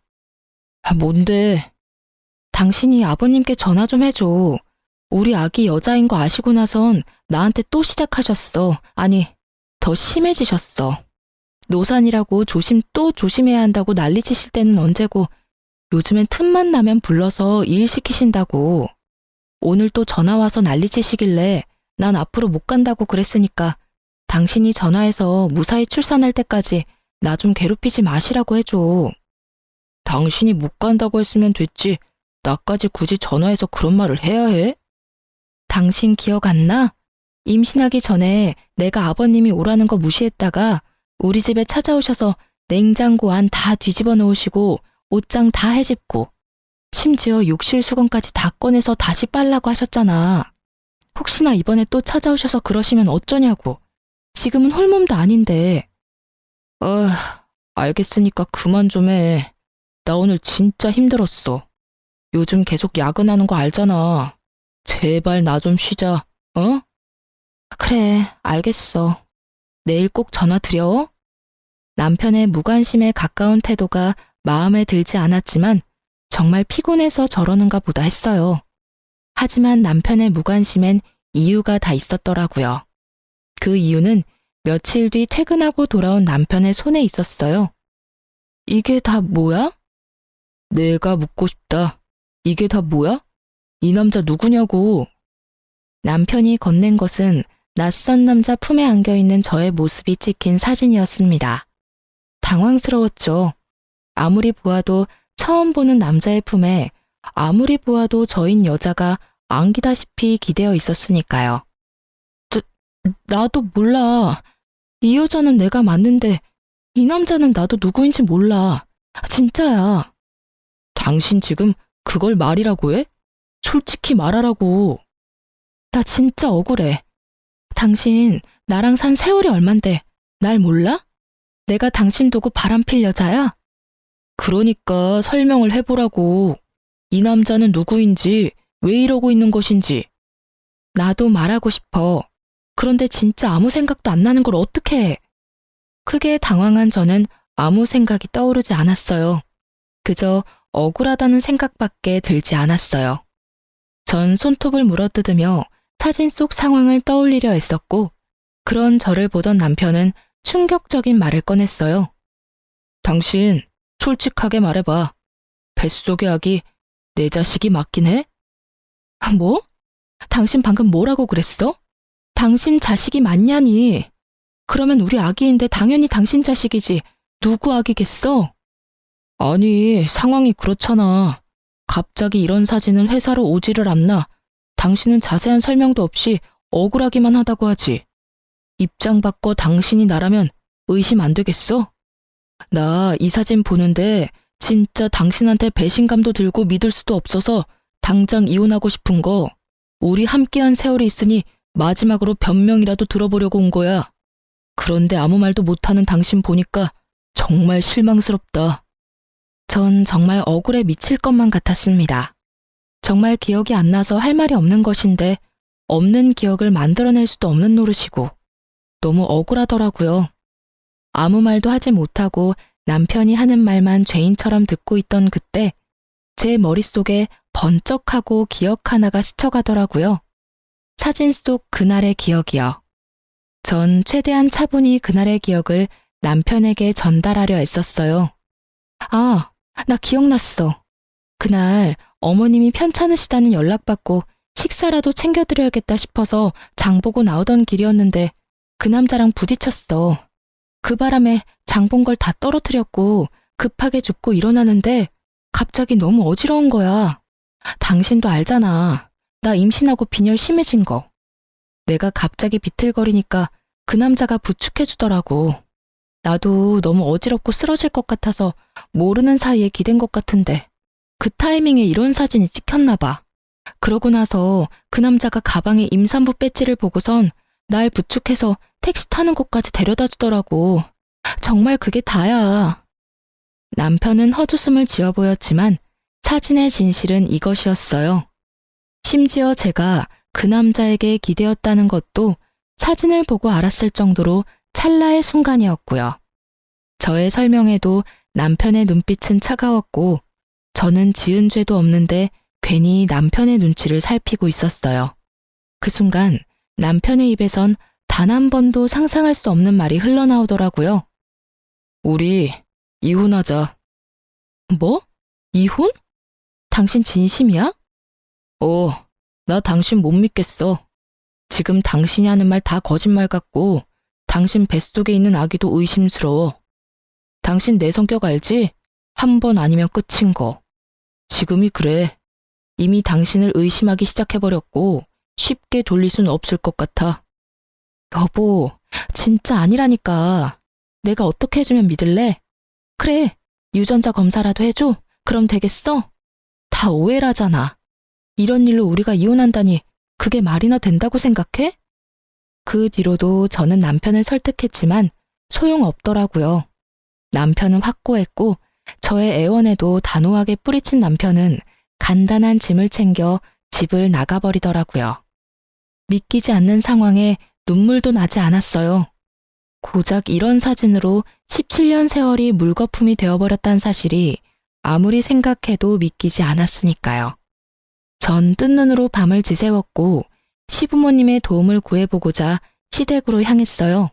아, 뭔데? 당신이 아버님께 전화 좀 해줘. 우리 아기 여자인 거 아시고 나선 나한테 또 시작하셨어. 아니, 더 심해지셨어. 노산이라고 또 조심해야 한다고 난리치실 때는 언제고 요즘엔 틈만 나면 불러서 일 시키신다고. 오늘 또 전화 와서 난리치시길래 난 앞으로 못 간다고 그랬으니까 당신이 전화해서 무사히 출산할 때까지 나 좀 괴롭히지 마시라고 해줘. 당신이 못 간다고 했으면 됐지. 나까지 굳이 전화해서 그런 말을 해야 해? 당신 기억 안 나? 임신하기 전에 내가 아버님이 오라는 거 무시했다가 우리 집에 찾아오셔서 냉장고 안 다 뒤집어 놓으시고 옷장 다 헤집고 심지어 욕실 수건까지 다 꺼내서 다시 빨라고 하셨잖아. 혹시나 이번에 또 찾아오셔서 그러시면 어쩌냐고. 지금은 홀몸도 아닌데. 알겠으니까 그만 좀 해. 나 오늘 진짜 힘들었어. 요즘 계속 야근하는 거 알잖아. 제발 나 좀 쉬자, 어? 그래, 알겠어. 내일 꼭 전화 드려. 남편의 무관심에 가까운 태도가 마음에 들지 않았지만 정말 피곤해서 저러는가 보다 했어요. 하지만 남편의 무관심엔 이유가 다 있었더라고요. 그 이유는 며칠 뒤 퇴근하고 돌아온 남편의 손에 있었어요. 이게 다 뭐야? 내가 묻고 싶다. 이게 다 뭐야? 이 남자 누구냐고. 남편이 건넨 것은 낯선 남자 품에 안겨있는 저의 모습이 찍힌 사진이었습니다. 당황스러웠죠. 아무리 보아도 처음 보는 남자의 품에 아무리 보아도 저인 여자가 안기다시피 기대어 있었으니까요. 나도 몰라. 이 여자는 내가 맞는데 이 남자는 나도 누구인지 몰라. 진짜야. 당신 지금 그걸 말이라고 해? 솔직히 말하라고. 나 진짜 억울해. 당신 나랑 산 세월이 얼만데 날 몰라? 내가 당신 두고 바람필 여자야? 그러니까 설명을 해보라고. 이 남자는 누구인지, 왜 이러고 있는 것인지. 나도 말하고 싶어. 그런데 진짜 아무 생각도 안 나는 걸 어떻게 해? 크게 당황한 저는 아무 생각이 떠오르지 않았어요. 그저 억울하다는 생각밖에 들지 않았어요. 전 손톱을 물어뜯으며 사진 속 상황을 떠올리려 했었고, 그런 저를 보던 남편은 충격적인 말을 꺼냈어요. 당신, 솔직하게 말해봐. 뱃속의 아기 내 자식이 맞긴 해? 뭐? 당신 방금 뭐라고 그랬어? 당신 자식이 맞냐니? 그러면 우리 아기인데 당연히 당신 자식이지. 누구 아기겠어? 아니, 상황이 그렇잖아. 갑자기 이런 사진은 회사로 오지를 않나. 당신은 자세한 설명도 없이 억울하기만 하다고 하지. 입장 바꿔 당신이 나라면 의심 안 되겠어? 나 이 사진 보는데 진짜 당신한테 배신감도 들고 믿을 수도 없어서 당장 이혼하고 싶은 거. 우리 함께한 세월이 있으니 마지막으로 변명이라도 들어보려고 온 거야. 그런데 아무 말도 못하는 당신 보니까 정말 실망스럽다. 전 정말 억울해 미칠 것만 같았습니다. 정말 기억이 안 나서 할 말이 없는 것인데 없는 기억을 만들어낼 수도 없는 노릇이고 너무 억울하더라고요. 아무 말도 하지 못하고 남편이 하는 말만 죄인처럼 듣고 있던 그때 제 머릿속에 번쩍하고 기억 하나가 스쳐가더라고요. 사진 속 그날의 기억이요. 전 최대한 차분히 그날의 기억을 남편에게 전달하려 애썼어요. 아, 나 기억났어. 그날 어머님이 편찮으시다는 연락받고 식사라도 챙겨드려야겠다 싶어서 장 보고 나오던 길이었는데 그 남자랑 부딪혔어. 그 바람에 장 본 걸 다 떨어뜨렸고 급하게 줍고 일어나는데 갑자기 너무 어지러운 거야. 당신도 알잖아. 나 임신하고 빈혈 심해진 거. 내가 갑자기 비틀거리니까 그 남자가 부축해주더라고. 나도 너무 어지럽고 쓰러질 것 같아서 모르는 사이에 기댄 것 같은데 그 타이밍에 이런 사진이 찍혔나 봐. 그러고 나서 그 남자가 가방에 임산부 배지를 보고선 날 부축해서 택시 타는 곳까지 데려다 주더라고. 정말 그게 다야. 남편은 헛웃음을 지어 보였지만 사진의 진실은 이것이었어요. 심지어 제가 그 남자에게 기대었다는 것도 사진을 보고 알았을 정도로 찰나의 순간이었고요. 저의 설명에도 남편의 눈빛은 차가웠고 저는 지은 죄도 없는데 괜히 남편의 눈치를 살피고 있었어요. 그 순간 남편의 입에선 단 한 번도 상상할 수 없는 말이 흘러나오더라고요. 우리 이혼하자. 뭐? 이혼? 당신 진심이야? 나 당신 못 믿겠어. 지금 당신이 하는 말 다 거짓말 같고 당신 뱃속에 있는 아기도 의심스러워. 당신 내 성격 알지? 한 번 아니면 끝인 거. 지금이 그래. 이미 당신을 의심하기 시작해버렸고 쉽게 돌릴 순 없을 것 같아. 여보, 진짜 아니라니까. 내가 어떻게 해주면 믿을래? 그래, 유전자 검사라도 해줘? 그럼 되겠어? 다 오해라잖아. 이런 일로 우리가 이혼한다니 그게 말이나 된다고 생각해? 그 뒤로도 저는 남편을 설득했지만 소용없더라고요. 남편은 확고했고 저의 애원에도 단호하게 뿌리친 남편은 간단한 짐을 챙겨 집을 나가버리더라고요. 믿기지 않는 상황에 눈물도 나지 않았어요. 고작 이런 사진으로 17년 세월이 물거품이 되어버렸다는 사실이 아무리 생각해도 믿기지 않았으니까요. 전 뜬 눈으로 밤을 지새웠고 시부모님의 도움을 구해보고자 시댁으로 향했어요.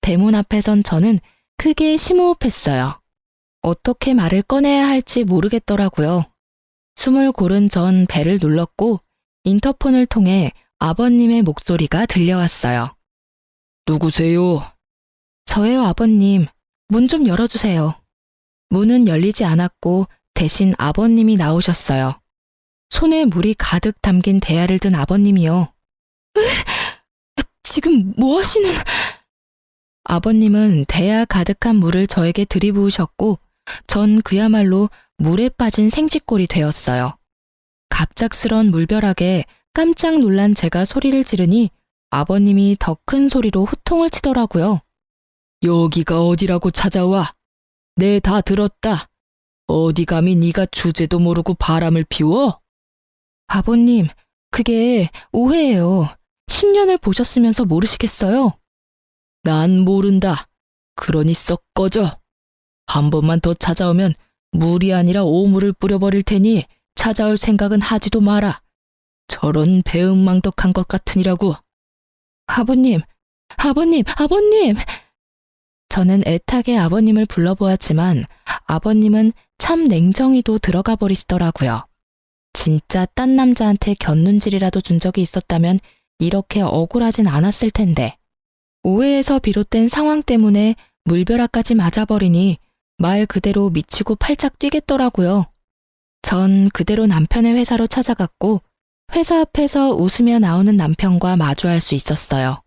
대문 앞에 선 저는 크게 심호흡했어요. 어떻게 말을 꺼내야 할지 모르겠더라고요. 숨을 고른 전 벨을 눌렀고 인터폰을 통해 아버님의 목소리가 들려왔어요. 누구세요? 저예요, 아버님. 문 좀 열어주세요. 문은 열리지 않았고 대신 아버님이 나오셨어요. 손에 물이 가득 담긴 대야를 든 아버님이요. 지금 뭐 하시는... 아버님은 대야 가득한 물을 저에게 들이부으셨고 전 그야말로 물에 빠진 생쥐꼴이 되었어요. 갑작스런 물벼락에 깜짝 놀란 제가 소리를 지르니 아버님이 더 큰 소리로 호통을 치더라고요. 여기가 어디라고 찾아와? 내 다 들었다. 어디 감히 네가 주제도 모르고 바람을 피워? 아버님, 그게 오해예요. 10년을 보셨으면서 모르시겠어요? 난 모른다. 그러니 썩 꺼져. 한 번만 더 찾아오면 물이 아니라 오물을 뿌려버릴 테니 찾아올 생각은 하지도 마라. 저런 배은망덕한 것 같으니라고. 아버님, 아버님, 아버님! 저는 애타게 아버님을 불러보았지만 아버님은 참 냉정히도 들어가 버리시더라고요. 진짜 딴 남자한테 곁눈질이라도 준 적이 있었다면 이렇게 억울하진 않았을 텐데. 오해에서 비롯된 상황 때문에 물벼락까지 맞아버리니 말 그대로 미치고 팔짝 뛰겠더라고요. 전 그대로 남편의 회사로 찾아갔고 회사 앞에서 웃으며 나오는 남편과 마주할 수 있었어요.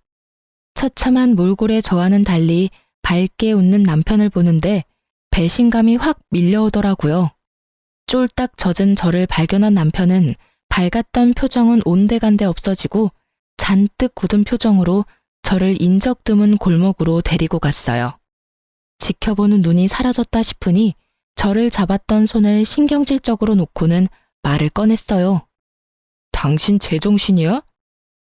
처참한 몰골의 저와는 달리 밝게 웃는 남편을 보는데 배신감이 확 밀려오더라고요. 쫄딱 젖은 저를 발견한 남편은 밝았던 표정은 온데간데 없어지고 잔뜩 굳은 표정으로 저를 인적 드문 골목으로 데리고 갔어요. 지켜보는 눈이 사라졌다 싶으니 저를 잡았던 손을 신경질적으로 놓고는 말을 꺼냈어요. 당신 제정신이야?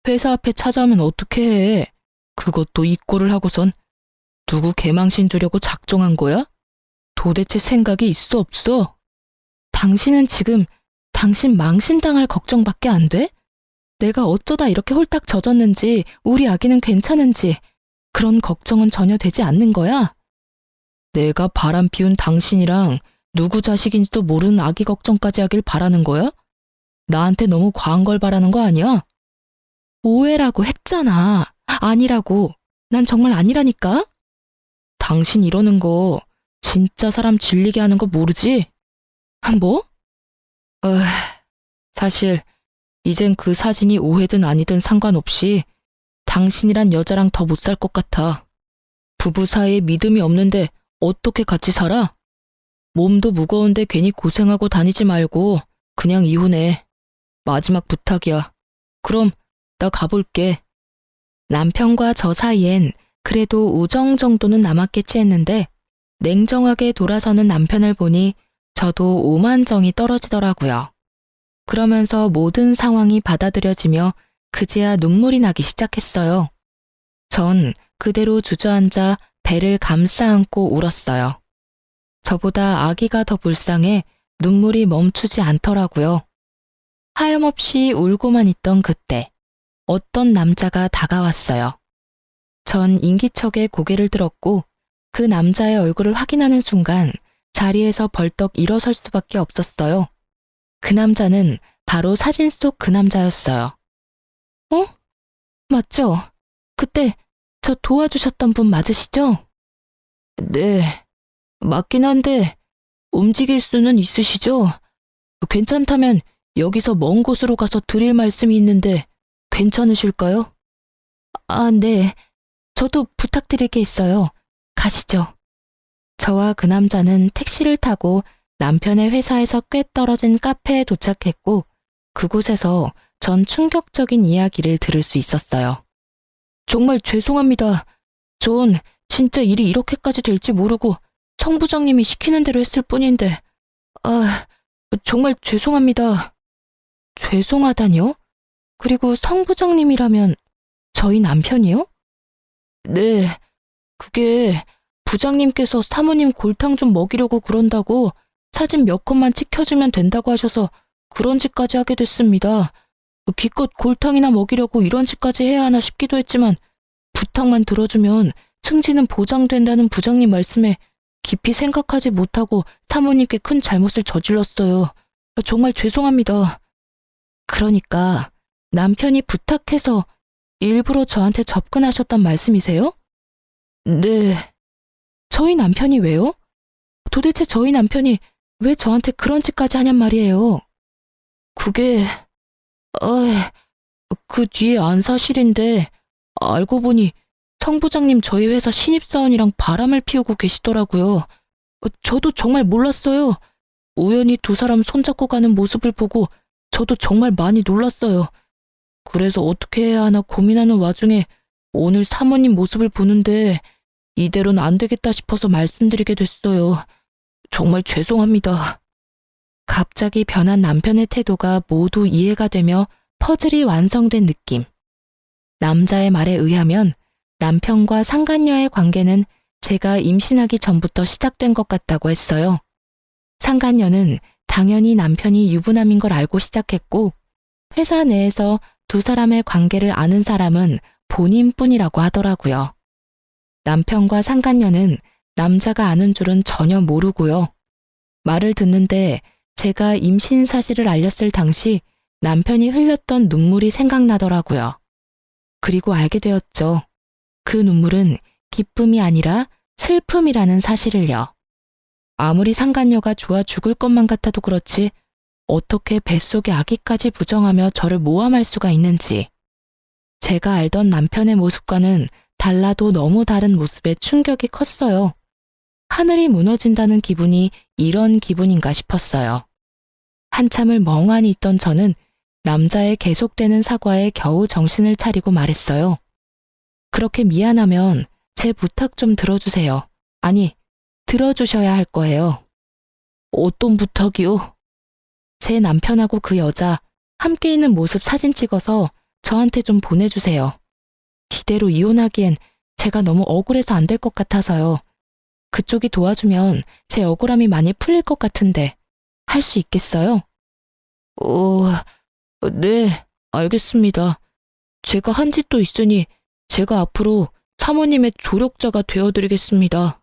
회사 앞에 찾아오면 어떻게 해? 그것도 이 꼴을 하고선 누구 개망신 주려고 작정한 거야? 도대체 생각이 있어 없어? 당신은 지금 당신 망신당할 걱정밖에 안 돼? 내가 어쩌다 이렇게 홀딱 젖었는지, 우리 아기는 괜찮은지 그런 걱정은 전혀 되지 않는 거야? 내가 바람 피운 당신이랑 누구 자식인지도 모르는 아기 걱정까지 하길 바라는 거야? 나한테 너무 과한 걸 바라는 거 아니야? 오해라고 했잖아. 아니라고. 난 정말 아니라니까? 당신 이러는 거 진짜 사람 질리게 하는 거 모르지? 뭐? 사실 이젠 그 사진이 오해든 아니든 상관없이 당신이란 여자랑 더 못 살 것 같아. 부부 사이에 믿음이 없는데 어떻게 같이 살아? 몸도 무거운데 괜히 고생하고 다니지 말고 그냥 이혼해. 마지막 부탁이야. 그럼 나 가볼게. 남편과 저 사이엔 그래도 우정 정도는 남았겠지 했는데 냉정하게 돌아서는 남편을 보니 저도 오만정이 떨어지더라고요. 그러면서 모든 상황이 받아들여지며 그제야 눈물이 나기 시작했어요. 전 그대로 주저앉아 배를 감싸 안고 울었어요. 저보다 아기가 더 불쌍해 눈물이 멈추지 않더라고요. 하염없이 울고만 있던 그때 어떤 남자가 다가왔어요. 전 인기척에 고개를 들었고 그 남자의 얼굴을 확인하는 순간 자리에서 벌떡 일어설 수밖에 없었어요. 그 남자는 바로 사진 속 그 남자였어요. 맞죠? 그때 저 도와주셨던 분 맞으시죠? 네, 맞긴 한데 움직일 수는 있으시죠? 괜찮다면 여기서 먼 곳으로 가서 드릴 말씀이 있는데 괜찮으실까요? 네. 저도 부탁드릴 게 있어요. 가시죠. 저와 그 남자는 택시를 타고 남편의 회사에서 꽤 떨어진 카페에 도착했고 그곳에서 전 충격적인 이야기를 들을 수 있었어요. 정말 죄송합니다. 전 진짜 일이 이렇게까지 될지 모르고 청 부장님이 시키는 대로 했을 뿐인데 정말 죄송합니다. 죄송하다뇨? 그리고 성 부장님이라면 저희 남편이요? 네, 그게 부장님께서 사모님 골탕 좀 먹이려고 그런다고 사진 몇 컷만 찍혀주면 된다고 하셔서 그런 짓까지 하게 됐습니다. 기껏 골탕이나 먹이려고 이런 짓까지 해야 하나 싶기도 했지만 부탁만 들어주면 승진은 보장된다는 부장님 말씀에 깊이 생각하지 못하고 사모님께 큰 잘못을 저질렀어요. 정말 죄송합니다. 그러니까 남편이 부탁해서 일부러 저한테 접근하셨단 말씀이세요? 네, 저희 남편이 왜요? 도대체 저희 남편이 왜 저한테 그런 짓까지 하냔 말이에요. 그게, 그 뒤에 안 사실인데, 알고 보니 청 부장님 저희 회사 신입사원이랑 바람을 피우고 계시더라고요. 저도 정말 몰랐어요. 우연히 두 사람 손잡고 가는 모습을 보고 저도 정말 많이 놀랐어요. 그래서 어떻게 해야 하나 고민하는 와중에 오늘 사모님 모습을 보는데 이대로는 안 되겠다 싶어서 말씀드리게 됐어요. 정말 죄송합니다. 갑자기 변한 남편의 태도가 모두 이해가 되며 퍼즐이 완성된 느낌. 남자의 말에 의하면 남편과 상간녀의 관계는 제가 임신하기 전부터 시작된 것 같다고 했어요. 상간녀는 당연히 남편이 유부남인 걸 알고 시작했고, 회사 내에서 두 사람의 관계를 아는 사람은 본인뿐이라고 하더라고요. 남편과 상간녀는 남자가 아는 줄은 전혀 모르고요. 말을 듣는데 제가 임신 사실을 알렸을 당시 남편이 흘렸던 눈물이 생각나더라고요. 그리고 알게 되었죠. 그 눈물은 기쁨이 아니라 슬픔이라는 사실을요. 아무리 상간녀가 좋아 죽을 것만 같아도 그렇지 어떻게 뱃속에 아기까지 부정하며 저를 모함할 수가 있는지. 제가 알던 남편의 모습과는 달라도 너무 다른 모습에 충격이 컸어요. 하늘이 무너진다는 기분이 이런 기분인가 싶었어요. 한참을 멍하니 있던 저는 남자의 계속되는 사과에 겨우 정신을 차리고 말했어요. 그렇게 미안하면 제 부탁 좀 들어주세요. 아니, 들어주셔야 할 거예요. 어떤 부탁이요? 제 남편하고 그 여자 함께 있는 모습 사진 찍어서 저한테 좀 보내주세요. 이대로 이혼하기엔 제가 너무 억울해서 안 될 것 같아서요. 그쪽이 도와주면 제 억울함이 많이 풀릴 것 같은데 할 수 있겠어요? 네, 알겠습니다. 제가 한 짓도 있으니 제가 앞으로 사모님의 조력자가 되어드리겠습니다.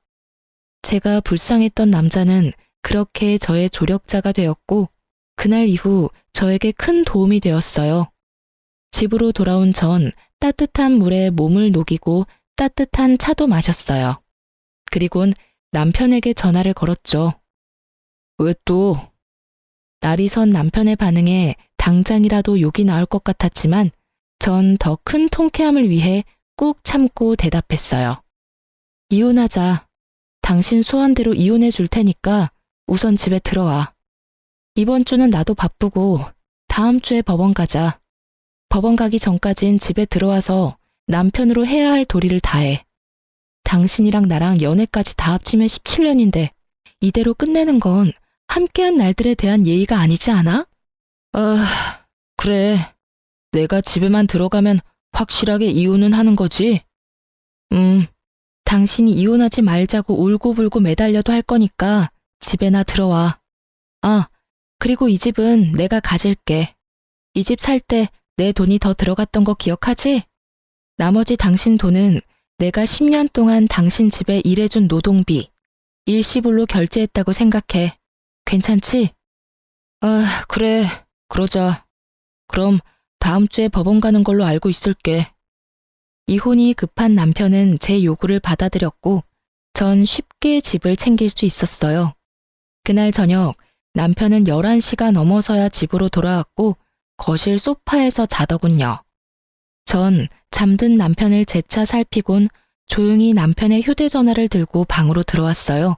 제가 불쌍했던 남자는 그렇게 저의 조력자가 되었고 그날 이후 저에게 큰 도움이 되었어요. 집으로 돌아온 전 따뜻한 물에 몸을 녹이고 따뜻한 차도 마셨어요. 그리곤 남편에게 전화를 걸었죠. 왜 또? 날이 선 남편의 반응에 당장이라도 욕이 나올 것 같았지만 전 더 큰 통쾌함을 위해 꾹 참고 대답했어요. 이혼하자. 당신 소원대로 이혼해 줄 테니까 우선 집에 들어와. 이번 주는 나도 바쁘고 다음 주에 법원 가자. 법원 가기 전까진 집에 들어와서 남편으로 해야 할 도리를 다해. 당신이랑 나랑 연애까지 다 합치면 17년인데 이대로 끝내는 건 함께한 날들에 대한 예의가 아니지 않아? 그래. 내가 집에만 들어가면 확실하게 이혼은 하는 거지? 당신이 이혼하지 말자고 울고불고 매달려도 할 거니까 집에나 들어와. 그리고 이 집은 내가 가질게. 이 집 살 때 내 돈이 더 들어갔던 거 기억하지? 나머지 당신 돈은 내가 10년 동안 당신 집에 일해준 노동비, 일시불로 결제했다고 생각해. 괜찮지? 그래. 그러자. 그럼 다음 주에 법원 가는 걸로 알고 있을게. 이혼이 급한 남편은 제 요구를 받아들였고 전 쉽게 집을 챙길 수 있었어요. 그날 저녁 남편은 11시가 넘어서야 집으로 돌아왔고 거실 소파에서 자더군요. 전 잠든 남편을 재차 살피곤 조용히 남편의 휴대전화를 들고 방으로 들어왔어요.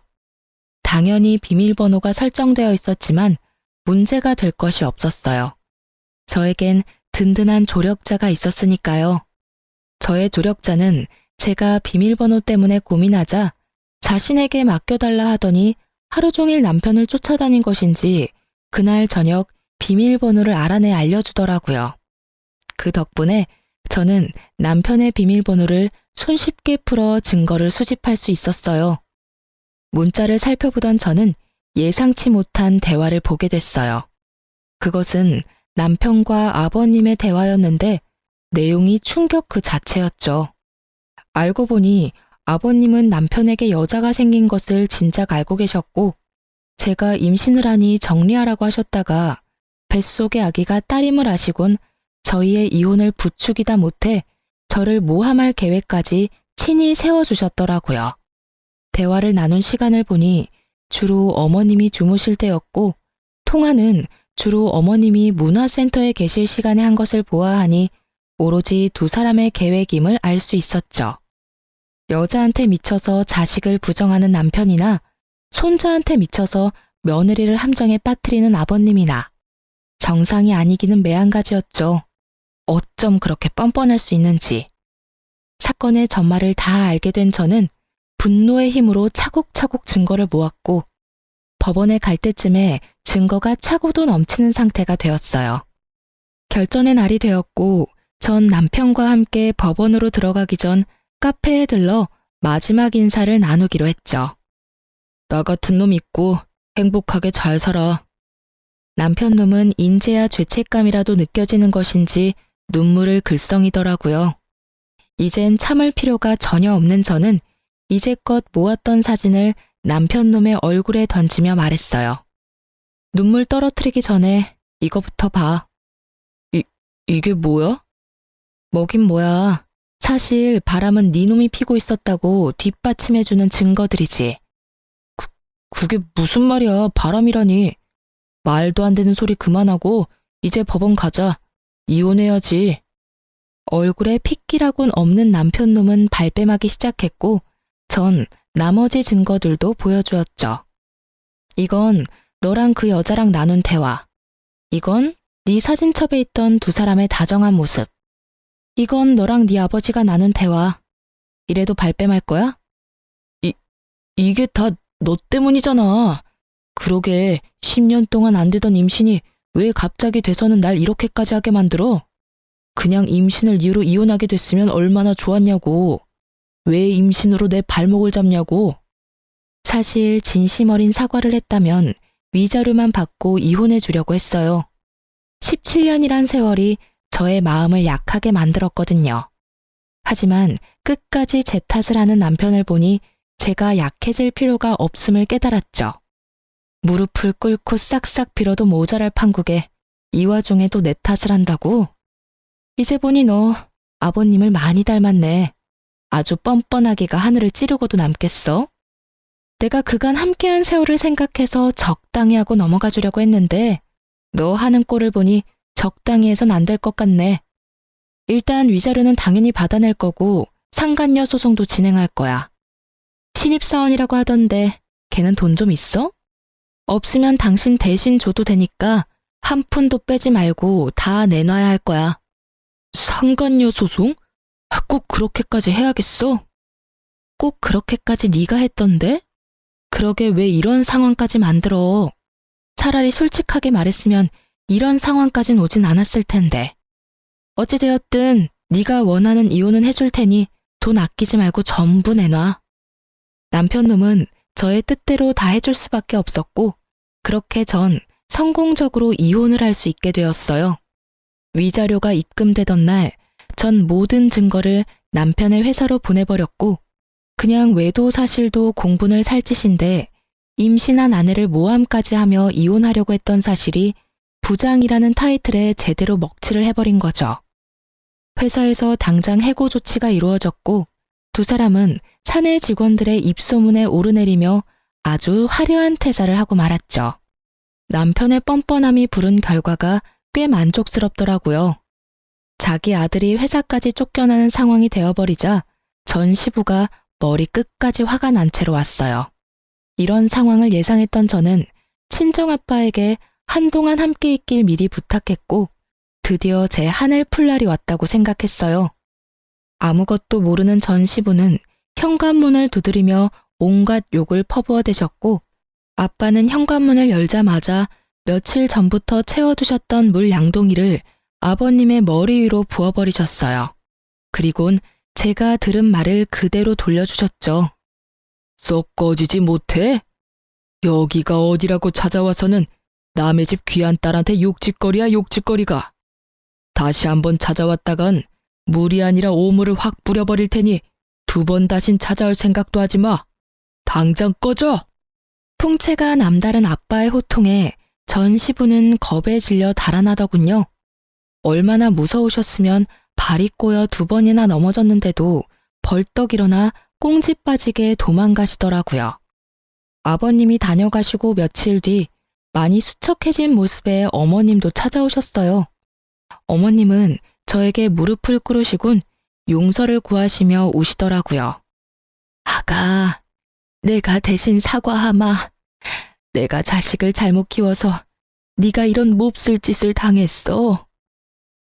당연히 비밀번호가 설정되어 있었지만 문제가 될 것이 없었어요. 저에겐 든든한 조력자가 있었으니까요. 저의 조력자는 제가 비밀번호 때문에 고민하자 자신에게 맡겨달라 하더니 하루 종일 남편을 쫓아다닌 것인지 그날 저녁 비밀번호를 알아내 알려주더라고요. 그 덕분에 저는 남편의 비밀번호를 손쉽게 풀어 증거를 수집할 수 있었어요. 문자를 살펴보던 저는 예상치 못한 대화를 보게 됐어요. 그것은 남편과 아버님의 대화였는데 내용이 충격 그 자체였죠. 알고 보니 아버님은 남편에게 여자가 생긴 것을 진작 알고 계셨고 제가 임신을 하니 정리하라고 하셨다가 뱃속의 아기가 딸임을 아시곤 저희의 이혼을 부추기다 못해 저를 모함할 계획까지 친히 세워주셨더라고요. 대화를 나눈 시간을 보니 주로 어머님이 주무실 때였고, 통화는 주로 어머님이 문화센터에 계실 시간에 한 것을 보아하니 오로지 두 사람의 계획임을 알 수 있었죠. 여자한테 미쳐서 자식을 부정하는 남편이나 손자한테 미쳐서 며느리를 함정에 빠뜨리는 아버님이나 정상이 아니기는 매한가지였죠. 어쩜 그렇게 뻔뻔할 수 있는지. 사건의 전말을 다 알게 된 저는 분노의 힘으로 차곡차곡 증거를 모았고, 법원에 갈 때쯤에 증거가 차고도 넘치는 상태가 되었어요. 결전의 날이 되었고, 전 남편과 함께 법원으로 들어가기 전 카페에 들러 마지막 인사를 나누기로 했죠. 나 같은 놈 있고 행복하게 잘 살아. 남편 놈은 인재야 죄책감이라도 느껴지는 것인지 눈물을 글썽이더라고요. 이젠 참을 필요가 전혀 없는 저는 이제껏 모았던 사진을 남편 놈의 얼굴에 던지며 말했어요. 눈물 떨어뜨리기 전에 이거부터 봐. 이게 뭐야? 뭐긴 뭐야. 사실 바람은 네 놈이 피고 있었다고 뒷받침해주는 증거들이지. 그게 무슨 말이야, 바람이라니. 말도 안 되는 소리 그만하고 이제 법원 가자. 이혼해야지. 얼굴에 핏기라곤 없는 남편 놈은 발뺌하기 시작했고, 전 나머지 증거들도 보여주었죠. 이건 너랑 그 여자랑 나눈 대화. 이건 네 사진첩에 있던 두 사람의 다정한 모습. 이건 너랑 네 아버지가 나눈 대화. 이래도 발뺌할 거야? 이게 다 너 때문이잖아. 그러게 10년 동안 안 되던 임신이 왜 갑자기 돼서는 날 이렇게까지 하게 만들어? 그냥 임신을 이유로 이혼하게 됐으면 얼마나 좋았냐고. 왜 임신으로 내 발목을 잡냐고. 사실 진심 어린 사과를 했다면 위자료만 받고 이혼해 주려고 했어요. 17년이란 세월이 저의 마음을 약하게 만들었거든요. 하지만 끝까지 제 탓을 하는 남편을 보니 제가 약해질 필요가 없음을 깨달았죠. 무릎을 꿇고 싹싹 빌어도 모자랄 판국에 이 와중에도 내 탓을 한다고? 이제 보니 너 아버님을 많이 닮았네. 아주 뻔뻔하기가 하늘을 찌르고도 남겠어? 내가 그간 함께한 세월을 생각해서 적당히 하고 넘어가 주려고 했는데 너 하는 꼴을 보니 적당히 해선 안 될 것 같네. 일단 위자료는 당연히 받아낼 거고 상간녀 소송도 진행할 거야. 신입사원이라고 하던데 걔는 돈 좀 있어? 없으면 당신 대신 줘도 되니까 한 푼도 빼지 말고 다 내놔야 할 거야. 상간녀 소송? 꼭 그렇게까지 해야겠어? 꼭 그렇게까지 네가 했던데? 그러게 왜 이런 상황까지 만들어? 차라리 솔직하게 말했으면 이런 상황까진 오진 않았을 텐데. 어찌되었든 네가 원하는 이혼은 해줄 테니 돈 아끼지 말고 전부 내놔. 남편 놈은 저의 뜻대로 다 해줄 수밖에 없었고, 그렇게 전 성공적으로 이혼을 할 수 있게 되었어요. 위자료가 입금되던 날, 전 모든 증거를 남편의 회사로 보내버렸고, 그냥 외도 사실도 공분을 살 짓인데 임신한 아내를 모함까지 하며 이혼하려고 했던 사실이 부장이라는 타이틀에 제대로 먹칠을 해버린 거죠. 회사에서 당장 해고 조치가 이루어졌고, 두 사람은 사내 직원들의 입소문에 오르내리며 아주 화려한 퇴사를 하고 말았죠. 남편의 뻔뻔함이 부른 결과가 꽤 만족스럽더라고요. 자기 아들이 회사까지 쫓겨나는 상황이 되어버리자 전 시부가 머리 끝까지 화가 난 채로 왔어요. 이런 상황을 예상했던 저는 친정아빠에게 한동안 함께 있길 미리 부탁했고, 드디어 제 하늘 풀 날이 왔다고 생각했어요. 아무것도 모르는 전 시부는 현관문을 두드리며 온갖 욕을 퍼부어대셨고, 아빠는 현관문을 열자마자 며칠 전부터 채워두셨던 물 양동이를 아버님의 머리 위로 부어버리셨어요. 그리곤 제가 들은 말을 그대로 돌려주셨죠. 썩 꺼지지 못해? 여기가 어디라고 찾아와서는 남의 집 귀한 딸한테 욕짓거리야, 욕짓거리가. 다시 한번 찾아왔다간 물이 아니라 오물을 확 뿌려버릴 테니 두 번 다신 찾아올 생각도 하지 마. 당장 꺼져! 풍채가 남다른 아빠의 호통에 전 시부는 겁에 질려 달아나더군요. 얼마나 무서우셨으면 발이 꼬여 2번이나 넘어졌는데도 벌떡 일어나 꽁지 빠지게 도망가시더라고요. 아버님이 다녀가시고 며칠 뒤 많이 수척해진 모습의 어머님도 찾아오셨어요. 어머님은 저에게 무릎을 꿇으시곤 용서를 구하시며 우시더라고요. 아가, 내가 대신 사과하마. 내가 자식을 잘못 키워서 네가 이런 몹쓸 짓을 당했어.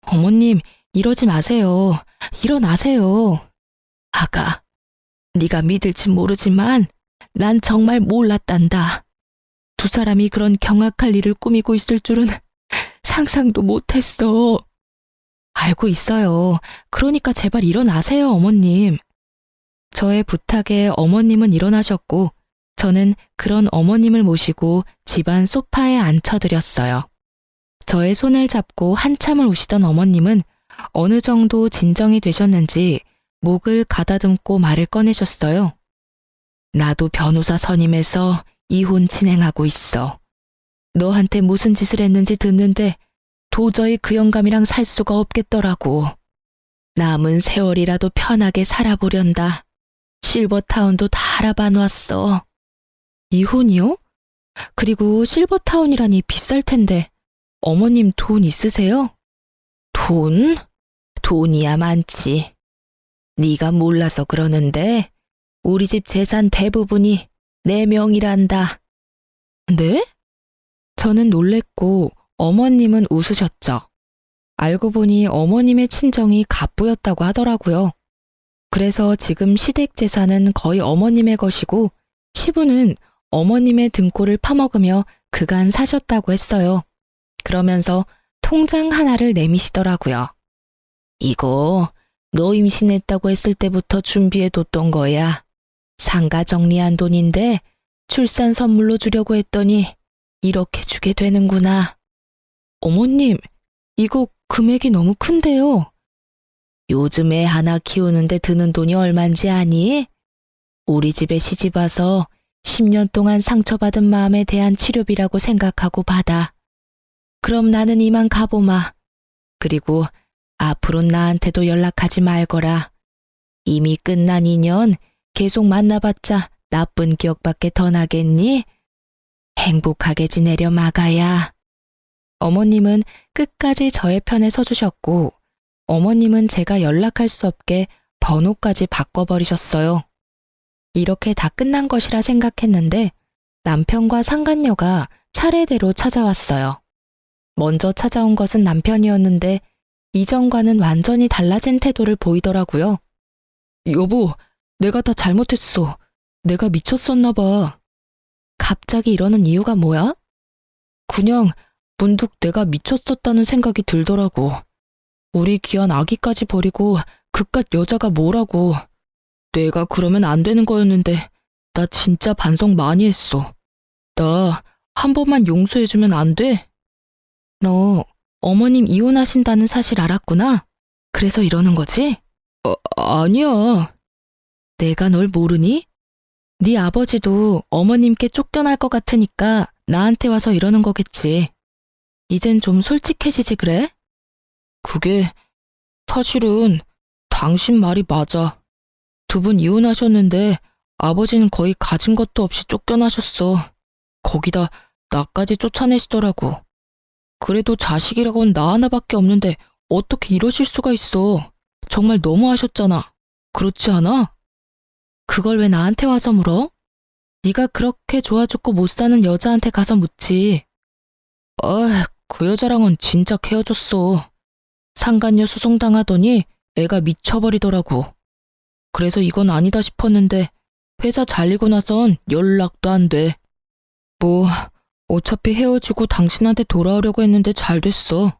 어머님, 이러지 마세요. 일어나세요. 아가, 네가 믿을진 모르지만 난 정말 몰랐단다. 2사람이 그런 경악할 일을 꾸미고 있을 줄은 상상도 못했어. 알고 있어요. 그러니까 제발 일어나세요, 어머님. 저의 부탁에 어머님은 일어나셨고 저는 그런 어머님을 모시고 집안 소파에 앉혀드렸어요. 저의 손을 잡고 한참을 우시던 어머님은 어느 정도 진정이 되셨는지 목을 가다듬고 말을 꺼내셨어요. 나도 변호사 선임해서 이혼 진행하고 있어. 너한테 무슨 짓을 했는지 듣는데 도저히 그 영감이랑 살 수가 없겠더라고. 남은 세월이라도 편하게 살아보련다. 실버타운도 다 알아봐 놨어. 이혼이요? 그리고 실버타운이라니 비쌀 텐데 어머님 돈 있으세요? 돈? 돈이야 많지. 네가 몰라서 그러는데 우리 집 재산 대부분이 내 명이란다. 네? 저는 놀랬고 어머님은 웃으셨죠. 알고 보니 어머님의 친정이 갑부였다고 하더라고요. 그래서 지금 시댁 재산은 거의 어머님의 것이고 시부는 어머님의 등골을 파먹으며 그간 사셨다고 했어요. 그러면서 통장 하나를 내미시더라고요. 이거 너 임신했다고 했을 때부터 준비해뒀던 거야. 상가 정리한 돈인데 출산 선물로 주려고 했더니 이렇게 주게 되는구나. 어머님, 이거 금액이 너무 큰데요. 요즘 애 하나 키우는데 드는 돈이 얼만지 아니? 우리 집에 시집 와서 10년 동안 상처받은 마음에 대한 치료비라고 생각하고 받아. 그럼 나는 이만 가보마. 그리고 앞으론 나한테도 연락하지 말거라. 이미 끝난 인연 계속 만나봤자 나쁜 기억밖에 더 나겠니? 행복하게 지내려 마가야. 어머님은 끝까지 저의 편에 서주셨고 어머님은 제가 연락할 수 없게 번호까지 바꿔버리셨어요. 이렇게 다 끝난 것이라 생각했는데 남편과 상간녀가 차례대로 찾아왔어요. 먼저 찾아온 것은 남편이었는데 이전과는 완전히 달라진 태도를 보이더라고요. 여보, 내가 다 잘못했어. 내가 미쳤었나 봐. 갑자기 이러는 이유가 뭐야? 그냥 문득 내가 미쳤었다는 생각이 들더라고. 우리 귀한 아기까지 버리고 그깟 여자가 뭐라고. 내가 그러면 안 되는 거였는데 나 진짜 반성 많이 했어. 나 한 번만 용서해주면 안 돼? 너 어머님 이혼하신다는 사실 알았구나? 그래서 이러는 거지? 아니야. 내가 널 모르니? 네 아버지도 어머님께 쫓겨날 것 같으니까 나한테 와서 이러는 거겠지. 이젠 좀 솔직해지지 그래? 그게 사실은 당신 말이 맞아. 2분 이혼하셨는데 아버지는 거의 가진 것도 없이 쫓겨나셨어. 거기다 나까지 쫓아내시더라고. 그래도 자식이라곤 나 하나밖에 없는데 어떻게 이러실 수가 있어. 정말 너무하셨잖아. 그렇지 않아? 그걸 왜 나한테 와서 물어? 네가 그렇게 좋아 죽고 못 사는 여자한테 가서 묻지. 그 여자랑은 진짜 헤어졌어. 상간녀 소송당하더니 애가 미쳐버리더라고. 그래서 이건 아니다 싶었는데 회사 잘리고 나선 연락도 안 돼. 뭐 어차피 헤어지고 당신한테 돌아오려고 했는데 잘 됐어.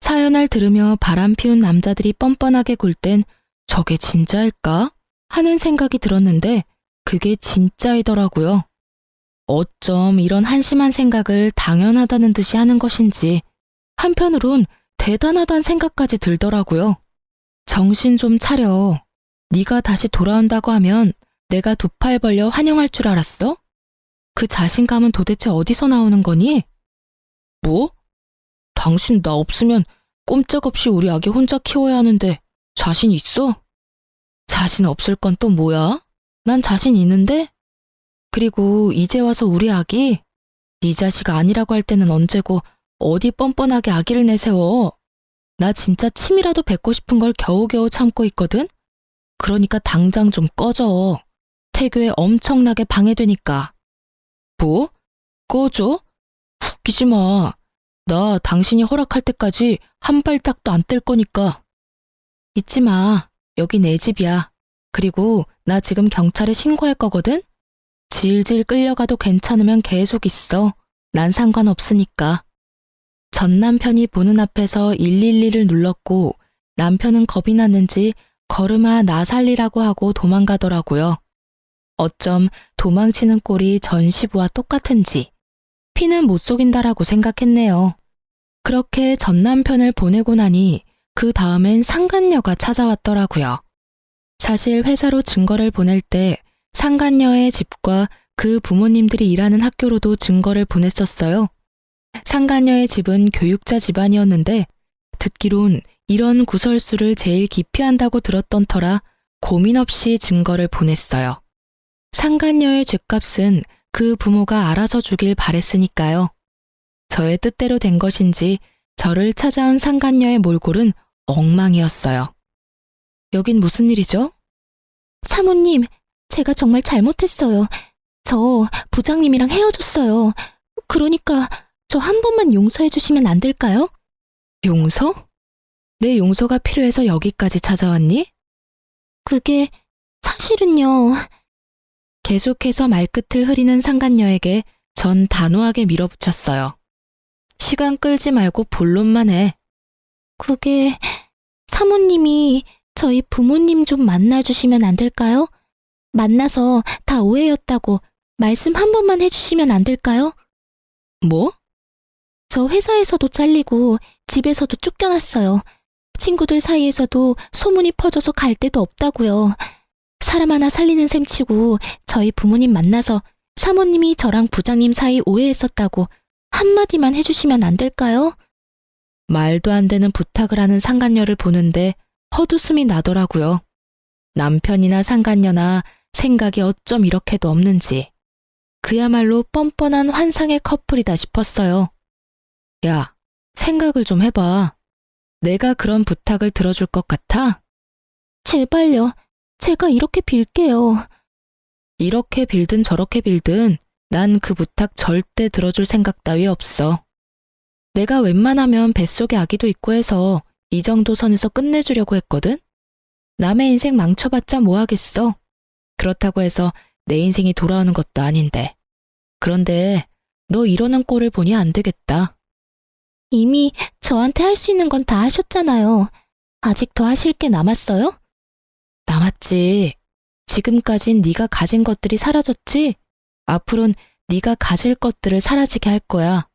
사연을 들으며 바람 피운 남자들이 뻔뻔하게 굴 땐 저게 진짜일까? 하는 생각이 들었는데 그게 진짜이더라고요. 어쩜 이런 한심한 생각을 당연하다는 듯이 하는 것인지 한편으론 대단하다는 생각까지 들더라고요. 정신 좀 차려. 네가 다시 돌아온다고 하면 내가 2팔 벌려 환영할 줄 알았어? 그 자신감은 도대체 어디서 나오는 거니? 뭐? 당신 나 없으면 꼼짝없이 우리 아기 혼자 키워야 하는데 자신 있어? 자신 없을 건 또 뭐야? 난 자신 있는데? 그리고 이제 와서 우리 아기? 네 자식 아니라고 할 때는 언제고 어디 뻔뻔하게 아기를 내세워. 나 진짜 침이라도 뱉고 싶은 걸 겨우겨우 참고 있거든? 그러니까 당장 좀 꺼져. 태교에 엄청나게 방해되니까. 뭐? 꺼져? 웃기지 마. 나 당신이 허락할 때까지 한 발짝도 안 뗄 거니까. 잊지 마. 여기 내 집이야. 그리고 나 지금 경찰에 신고할 거거든? 질질 끌려가도 괜찮으면 계속 있어. 난 상관없으니까. 전 남편이 보는 앞에서 112를 눌렀고 남편은 겁이 났는지 걸음아 나 살리라고 하고 도망가더라고요. 어쩜 도망치는 꼴이 전 시부와 똑같은지 피는 못 속인다라고 생각했네요. 그렇게 전 남편을 보내고 나니 그 다음엔 상간녀가 찾아왔더라고요. 사실 회사로 증거를 보낼 때 상간녀의 집과 그 부모님들이 일하는 학교로도 증거를 보냈었어요. 상간녀의 집은 교육자 집안이었는데 듣기론 이런 구설수를 제일 기피한다고 들었던 터라 고민 없이 증거를 보냈어요. 상간녀의 죗값은 그 부모가 알아서 주길 바랬으니까요. 저의 뜻대로 된 것인지 저를 찾아온 상간녀의 몰골은 엉망이었어요. 여긴 무슨 일이죠? 사모님, 제가 정말 잘못했어요. 저 부장님이랑 헤어졌어요. 그러니까 저 한 번만 용서해 주시면 안 될까요? 용서? 내 용서가 필요해서 여기까지 찾아왔니? 그게 사실은요. 계속해서 말끝을 흐리는 상간녀에게 전 단호하게 밀어붙였어요. 시간 끌지 말고 본론만 해. 그게 사모님이 저희 부모님 좀 만나주시면 안 될까요? 만나서 다 오해였다고 말씀 한 번만 해주시면 안 될까요? 뭐? 저 회사에서도 잘리고 집에서도 쫓겨났어요. 친구들 사이에서도 소문이 퍼져서 갈 데도 없다고요. 사람 하나 살리는 셈치고 저희 부모님 만나서 사모님이 저랑 부장님 사이 오해했었다고 한마디만 해주시면 안 될까요? 말도 안 되는 부탁을 하는 상간녀를 보는데 헛웃음이 나더라고요. 남편이나 상간녀나 생각이 어쩜 이렇게도 없는지. 그야말로 뻔뻔한 환상의 커플이다 싶었어요. 야, 생각을 좀 해봐. 내가 그런 부탁을 들어줄 것 같아? 제발요. 제가 이렇게 빌게요. 이렇게 빌든 저렇게 빌든 난 그 부탁 절대 들어줄 생각 따위 없어. 내가 웬만하면 뱃속에 아기도 있고 해서 이 정도 선에서 끝내주려고 했거든? 남의 인생 망쳐봤자 뭐하겠어. 그렇다고 해서 내 인생이 돌아오는 것도 아닌데. 그런데 너 이러는 꼴을 보니 안 되겠다. 이미 저한테 할 수 있는 건 다 하셨잖아요. 아직 더 하실 게 남았어요? 남았지. 지금까진 네가 가진 것들이 사라졌지? 앞으론 네가 가질 것들을 사라지게 할 거야.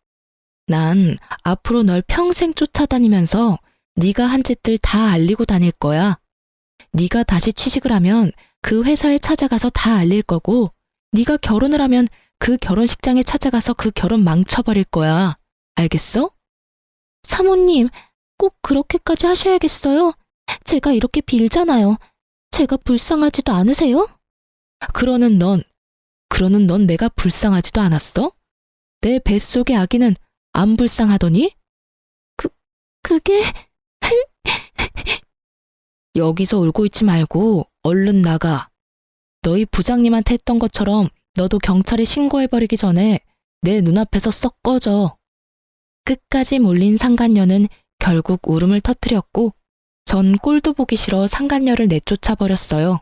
난 앞으로 널 평생 쫓아다니면서 네가 한 짓들 다 알리고 다닐 거야. 네가 다시 취직을 하면 그 회사에 찾아가서 다 알릴 거고, 네가 결혼을 하면 그 결혼식장에 찾아가서 그 결혼 망쳐버릴 거야. 알겠어? 사모님, 꼭 그렇게까지 하셔야겠어요? 제가 이렇게 빌잖아요. 제가 불쌍하지도 않으세요? 그러는 넌 내가 불쌍하지도 않았어? 내 뱃속의 아기는 안 불쌍하더니? 그게... 여기서 울고 있지 말고 얼른 나가. 너희 부장님한테 했던 것처럼 너도 경찰에 신고해버리기 전에 내 눈앞에서 썩 꺼져. 끝까지 몰린 상간녀는 결국 울음을 터뜨렸고 전 꼴도 보기 싫어 상간녀를 내쫓아버렸어요.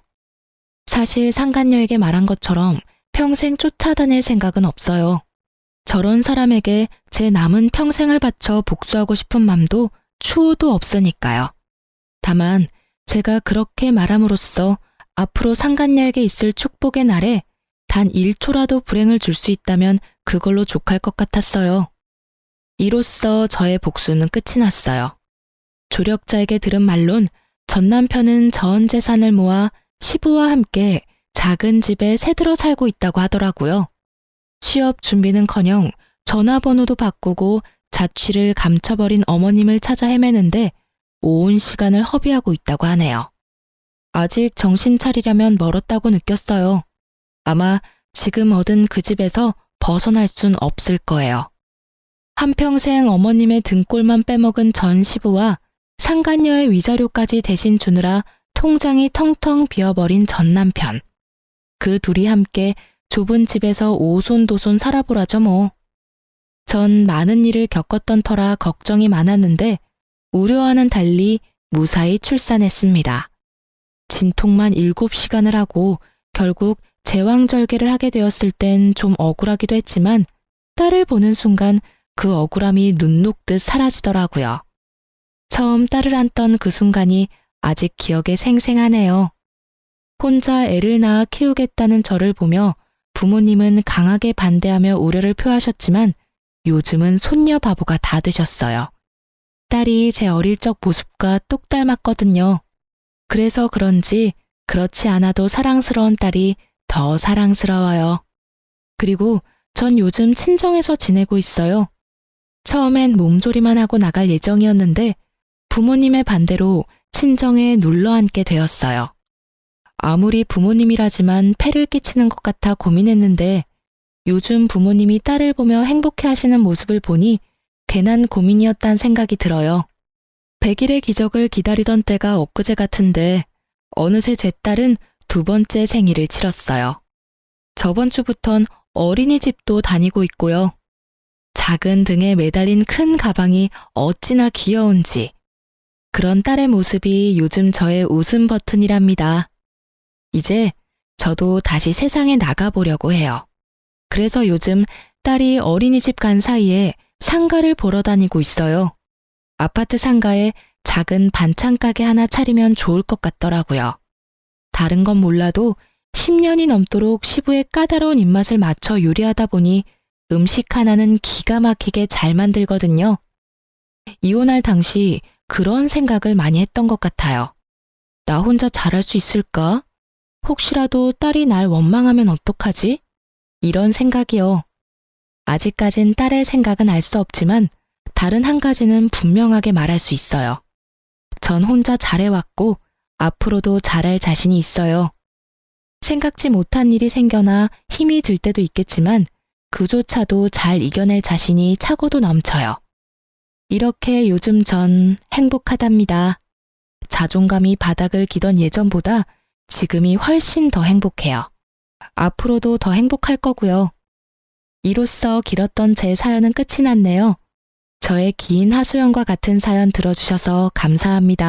사실 상간녀에게 말한 것처럼 평생 쫓아다닐 생각은 없어요. 저런 사람에게 제 남은 평생을 바쳐 복수하고 싶은 맘도 추호도 없으니까요. 다만 제가 그렇게 말함으로써 앞으로 상간녀에게 있을 축복의 날에 단 1초라도 불행을 줄 수 있다면 그걸로 족할 것 같았어요. 이로써 저의 복수는 끝이 났어요. 조력자에게 들은 말론 전 남편은 전 재산을 모아 시부와 함께 작은 집에 새들어 살고 있다고 하더라고요. 취업 준비는커녕 전화번호도 바꾸고 자취를 감춰버린 어머님을 찾아 헤매는데 온 시간을 허비하고 있다고 하네요. 아직 정신 차리려면 멀었다고 느꼈어요. 아마 지금 얻은 그 집에서 벗어날 순 없을 거예요. 한평생 어머님의 등골만 빼먹은 전 시부와 상간녀의 위자료까지 대신 주느라 통장이 텅텅 비어버린 전 남편. 그 둘이 함께 좁은 집에서 오손도손 살아보라죠 뭐. 전 많은 일을 겪었던 터라 걱정이 많았는데 우려와는 달리 무사히 출산했습니다. 진통만 7시간을 하고 결국 제왕절개를 하게 되었을 땐 좀 억울하기도 했지만 딸을 보는 순간 그 억울함이 눈 녹듯 사라지더라고요. 처음 딸을 안던 그 순간이 아직 기억에 생생하네요. 혼자 애를 낳아 키우겠다는 저를 보며 부모님은 강하게 반대하며 우려를 표하셨지만 요즘은 손녀 바보가 다 되셨어요. 딸이 제 어릴 적 모습과 똑 닮았거든요. 그래서 그런지 그렇지 않아도 사랑스러운 딸이 더 사랑스러워요. 그리고 전 요즘 친정에서 지내고 있어요. 처음엔 몸조리만 하고 나갈 예정이었는데 부모님의 반대로 친정에 눌러앉게 되었어요. 아무리 부모님이라지만 폐를 끼치는 것 같아 고민했는데 요즘 부모님이 딸을 보며 행복해 하시는 모습을 보니 괜한 고민이었단 생각이 들어요. 100일의 기적을 기다리던 때가 엊그제 같은데 어느새 제 딸은 2번째 생일을 치렀어요. 저번 주부턴 어린이집도 다니고 있고요. 작은 등에 매달린 큰 가방이 어찌나 귀여운지. 그런 딸의 모습이 요즘 저의 웃음 버튼이랍니다. 이제 저도 다시 세상에 나가보려고 해요. 그래서 요즘 딸이 어린이집 간 사이에 상가를 보러 다니고 있어요. 아파트 상가에 작은 반찬 가게 하나 차리면 좋을 것 같더라고요. 다른 건 몰라도 10년이 넘도록 시부의 까다로운 입맛을 맞춰 요리하다 보니 음식 하나는 기가 막히게 잘 만들거든요. 이혼할 당시 그런 생각을 많이 했던 것 같아요. 나 혼자 잘할 수 있을까? 혹시라도 딸이 날 원망하면 어떡하지? 이런 생각이요. 아직까진 딸의 생각은 알 수 없지만 다른 한 가지는 분명하게 말할 수 있어요. 전 혼자 잘해왔고 앞으로도 잘할 자신이 있어요. 생각지 못한 일이 생겨나 힘이 들 때도 있겠지만 그조차도 잘 이겨낼 자신이 차고도 넘쳐요. 이렇게 요즘 전 행복하답니다. 자존감이 바닥을 기던 예전보다 지금이 훨씬 더 행복해요. 앞으로도 더 행복할 거고요. 이로써 길었던 제 사연은 끝이 났네요. 저의 긴 하소연과 같은 사연 들어주셔서 감사합니다.